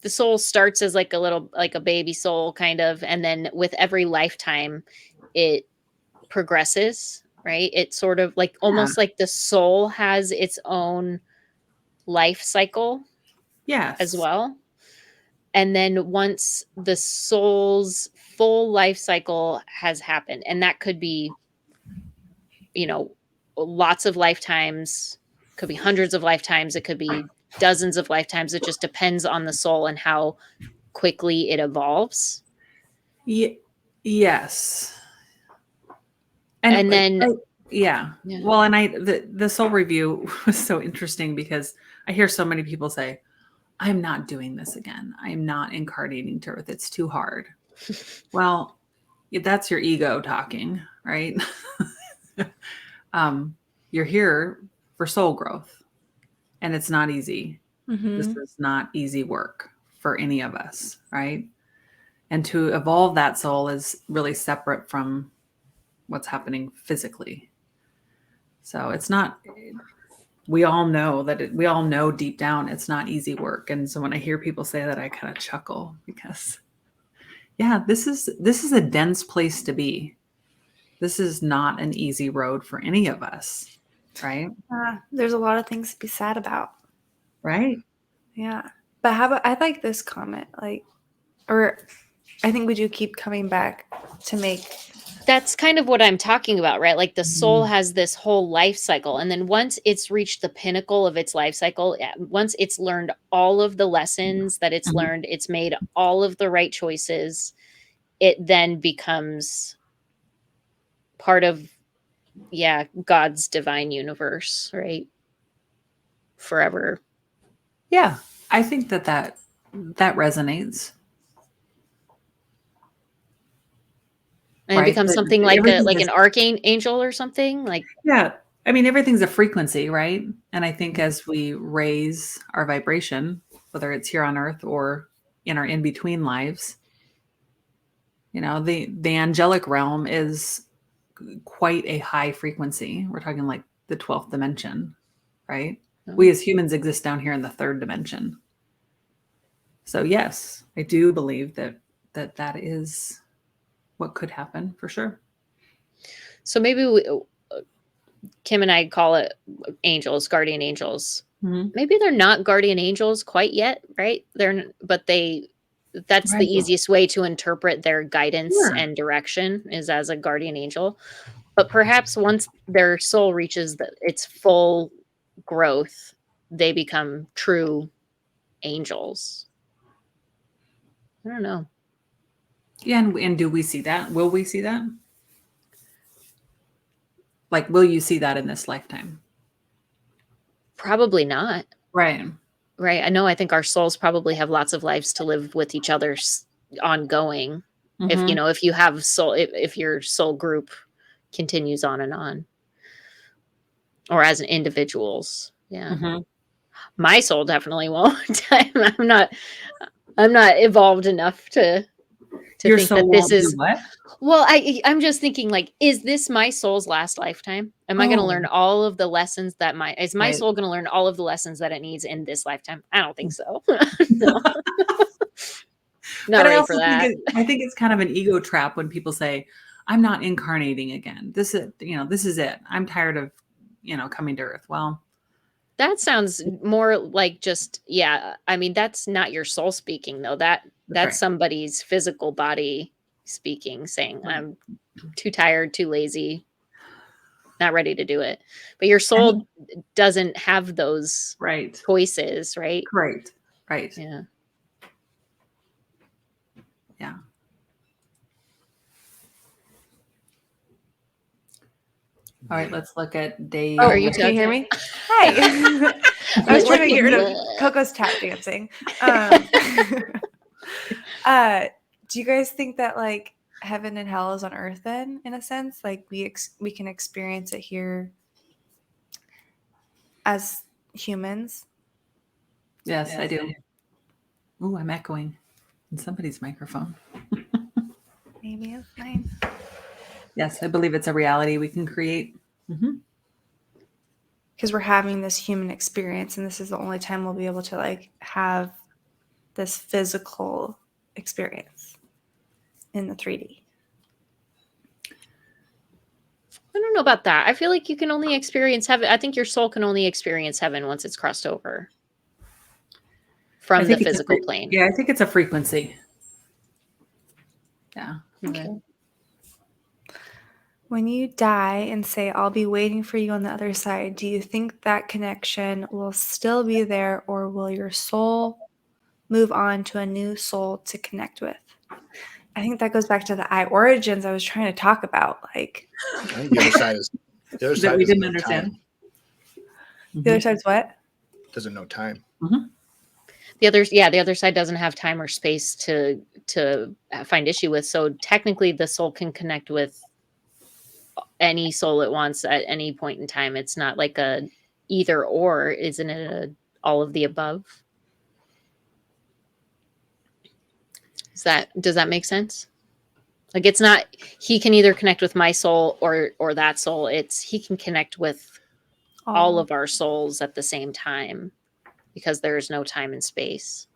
the soul starts as like a baby soul kind of, and then with every lifetime it progresses, right? It's sort of like almost like the soul has its own life cycle as well. And then once the soul's full life cycle has happened, and that could be, lots of lifetimes, could be hundreds of lifetimes, it could be dozens of lifetimes. It just depends on the soul and how quickly it evolves. Yes. And then yeah. Well, and the soul review was so interesting because I hear so many people say, I'm not doing this again. I'm not incarnating to Earth. It's too hard. Well, that's your ego talking, right? You're here for soul growth, and it's not easy. Mm-hmm. This is not easy work for any of us, right? And to evolve that soul is really separate from what's happening physically. So it's not, we all know we all know deep down it's not easy work. And so when I hear people say that, I kind of chuckle because this is a dense place to be. This is not an easy road for any of us, right? There's a lot of things to be sad about. Right. Yeah. But how about, I like this comment, or I think we do keep coming back to make. That's kind of what I'm talking about, right? Like the soul has this whole life cycle. And then once it's reached the pinnacle of its life cycle, once it's learned all of the lessons that it's learned, it's made all of the right choices, it then becomes part of, God's divine universe, right? Forever. Yeah. I think that resonates. And it becomes something like an archangel or something like. Yeah. I mean, everything's a frequency, right? And I think as we raise our vibration, whether it's here on Earth or in our in-between lives, the angelic realm is quite a high frequency. We're talking like the 12th dimension, right? Oh. We as humans exist down here in the 3rd dimension. So yes, I do believe that is what could happen for sure. So maybe Kim and I call it angels, guardian angels. Mhm. maybe they're not guardian angels quite yet, right? That's Right. the easiest way to interpret their guidance Sure. and direction is as a guardian angel. But perhaps once their soul reaches its full growth, they become true angels. I don't know. Yeah, and do we see that? Will we see that? Like, will you see that in this lifetime? Probably not. Right. Right. I think our souls probably have lots of lives to live with each other ongoing. If Mhm. if you have soul, if your soul group continues on and on, or as an individuals. Yeah. Mhm. My soul definitely won't. I'm not evolved enough to Your think that soul this won't do is what? well, I'm just thinking like, is this my soul's last lifetime? Am I going to learn Oh, all of the lessons that is my right. soul going to learn all of the lessons that it needs in this lifetime? I don't think so. No. Not But I ready for also think that. I think it's kind of an ego trap when people say, "I'm not incarnating again. This is, this is it. I'm tired of, coming to Earth." Well, That sounds more like just, yeah. I mean, that's not your soul speaking though. That's right. somebody's physical body speaking, saying, Right. I'm too tired, too lazy, not ready to do it. But your I soul think- doesn't have those right. choices, right? Right. Right. Yeah. Yeah. All right, let's look at Dave. Oh, Are you can you hear talking? me? Hi. I was trying to get rid of Coco's tap dancing. Do you guys think that like heaven and hell is on earth then, in a sense? Like we can experience it here as humans? Yes, I do. Ooh, I'm echoing in somebody's microphone. Maybe it's mine. Yes, I believe it's a reality we can create. Mm-hmm. Because we're having this human experience, and this is the only time we'll be able to like have this physical experience in the 3D. I don't know about that. I feel like you can only experience heaven. I think your soul can only experience heaven once it's crossed over from the physical plane. Yeah, I think it's a frequency. Yeah. Okay. When you die and say, I'll be waiting for you on the other side, do you think that connection will still be there, or will your soul move on to a new soul to connect with? I think that goes back to the I origins I was trying to talk about. Like, I think the other side is That we didn't know understand. time. the other side's what? Doesn't know time. Mm-hmm. The other side doesn't have time or space to find issue with. So technically, the soul can connect with any soul it wants at any point in time. It's not like a either or. Isn't it all of the above? Does that make sense? Like, it's not he can either connect with my soul or that soul. It's he can connect with all of our souls at the same time because there is no time and space.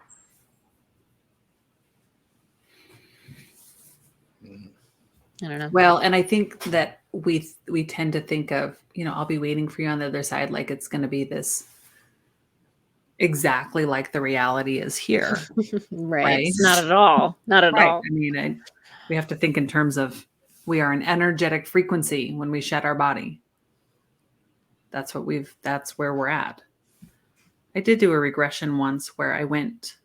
I don't know. Well, and I think that we tend to think of, I'll be waiting for you on the other side, like it's going to be this exactly like the reality is here. Right. It's not at all. Not at all. I mean, we have to think in terms of we are an energetic frequency when we shed our body. That's where we're at. I did do a regression once where I went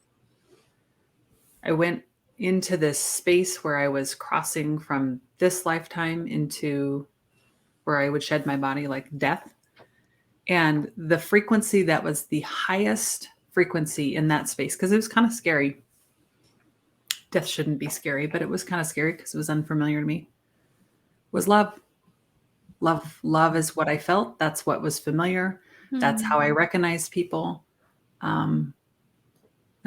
into this space where I was crossing from this lifetime into where I would shed my body, like death. And the frequency that was the highest frequency in that space, because it was kind of scary. Death shouldn't be scary, but it was kind of scary because it was unfamiliar to me, was love. Love is what I felt. That's what was familiar. That's how I recognized people. And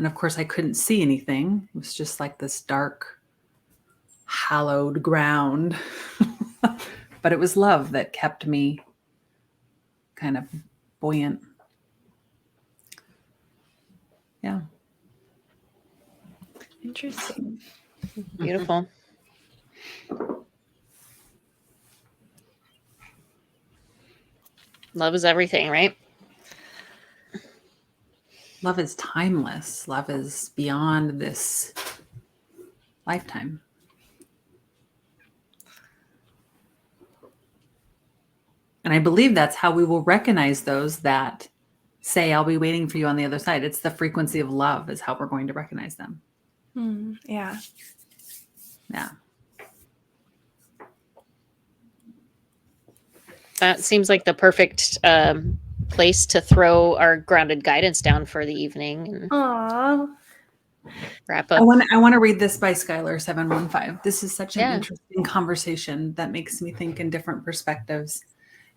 of course, I couldn't see anything. It was just like this dark, hallowed ground. But it was love that kept me kind of buoyant. Yeah. Interesting. Beautiful. Love is everything, right? Love is timeless. Love is beyond this lifetime. And I believe that's how we will recognize those that say, I'll be waiting for you on the other side. It's the frequency of love is how we're going to recognize them. Yeah. Yeah. That seems like the perfect place to throw our grounded guidance down for the evening and Aww. wrap I up. want to read this by Skylar 715. This is such an Yeah. interesting conversation that makes me think in different perspectives.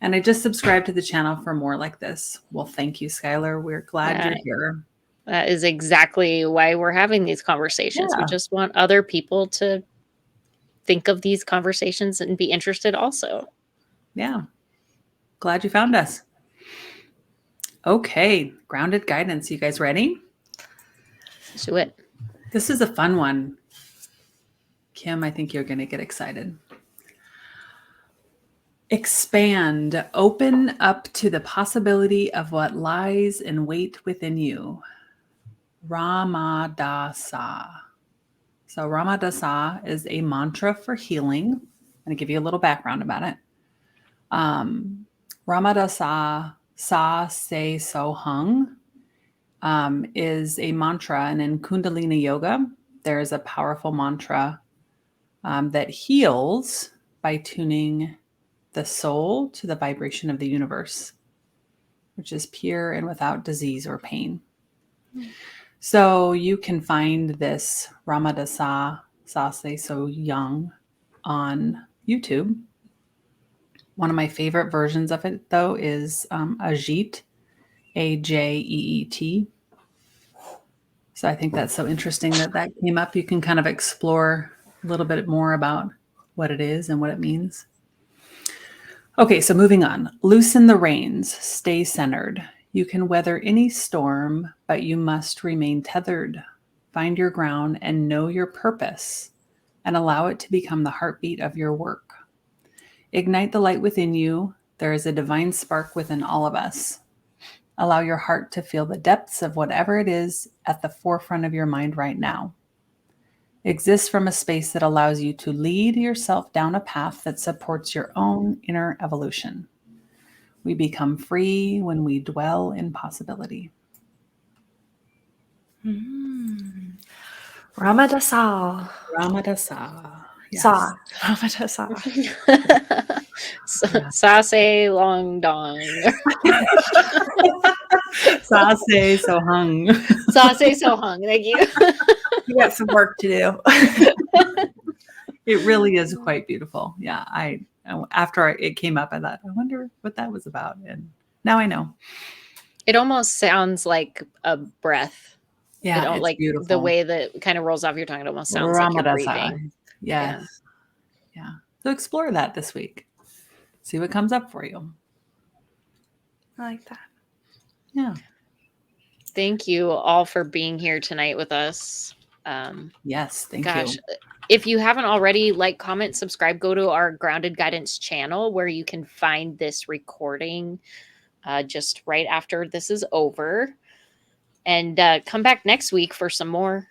And I just subscribed to the channel for more like this. Well, thank you, Skylar. We're glad you're here. That is exactly why we're having these conversations. Yeah. We just want other people to think of these conversations and be interested also. Yeah. Glad you found us. Okay. Grounded guidance. You guys ready? Let's do it. This is a fun one. Kim, I think you're going to get excited. Expand, open up to the possibility of what lies in wait within you. Ramadasa. So Ramadasa is a mantra for healing. I'm going to give you a little background about it. Ramadasa Sa Se So Hung is a mantra, and in Kundalini Yoga, there is a powerful mantra that heals by tuning the soul to the vibration of the universe, which is pure and without disease or pain. So you can find this Ramadasa Sa Se So Young on YouTube. One of my favorite versions of it, though, is Ajit, Ajeet. So I think that's so interesting that came up. You can kind of explore a little bit more about what it is and what it means. Okay, so moving on. Loosen the reins, stay centered. You can weather any storm, but you must remain tethered. Find your ground and know your purpose, and allow it to become the heartbeat of your work. Ignite the light within you. There is a divine spark within all of us. Allow your heart to feel the depths of whatever it is at the forefront of your mind right now. Exist from a space that allows you to lead yourself down a path that supports your own inner evolution. We become free when we dwell in possibility. Ramadasa. Ramadasa. Yes. Sa. Ramadasa. Sase long dong. Sase So Hung. Sase so hung. Thank you. You got some work to do. It really is quite beautiful. Yeah. After it came up, I thought, I wonder what that was about. And now I know. It almost sounds like a breath. Yeah. It's like beautiful. the way that kind of rolls off your tongue. It almost sounds like you're breathing. Yes. Yeah. So explore that this week. See what comes up for you. I like that. Yeah. Thank you all for being here tonight with us. Yes. Thank you. If you haven't already, like, comment, subscribe, go to our Grounded Guidance channel where you can find this recording just right after this is over. And come back next week for some more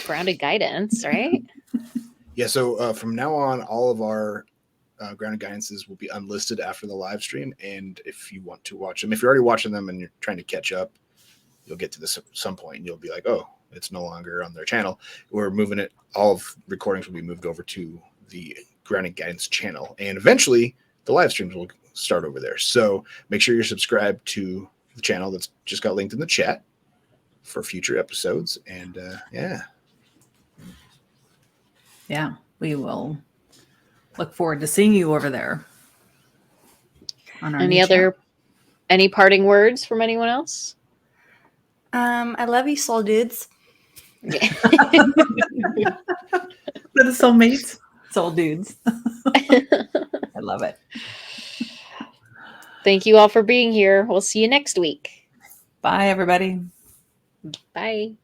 Grounded Guidance, right? Yeah, so from now on, all of our grounded guidances will be unlisted after the live stream. And if you want to watch them, if you're already watching them and you're trying to catch up, you'll get to this at some point and you'll be like, oh, it's no longer on their channel. We're moving it. All of recordings will be moved over to the grounded guidance channel. And eventually the live streams will start over there. So make sure you're subscribed to the channel that's just got linked in the chat for future episodes. And Yeah, we will look forward to seeing you over there. On our Any parting words from anyone else? I love you, soul dudes. For the soulmates, soul dudes. I love it. Thank you all for being here. We'll see you next week. Bye, everybody. Bye.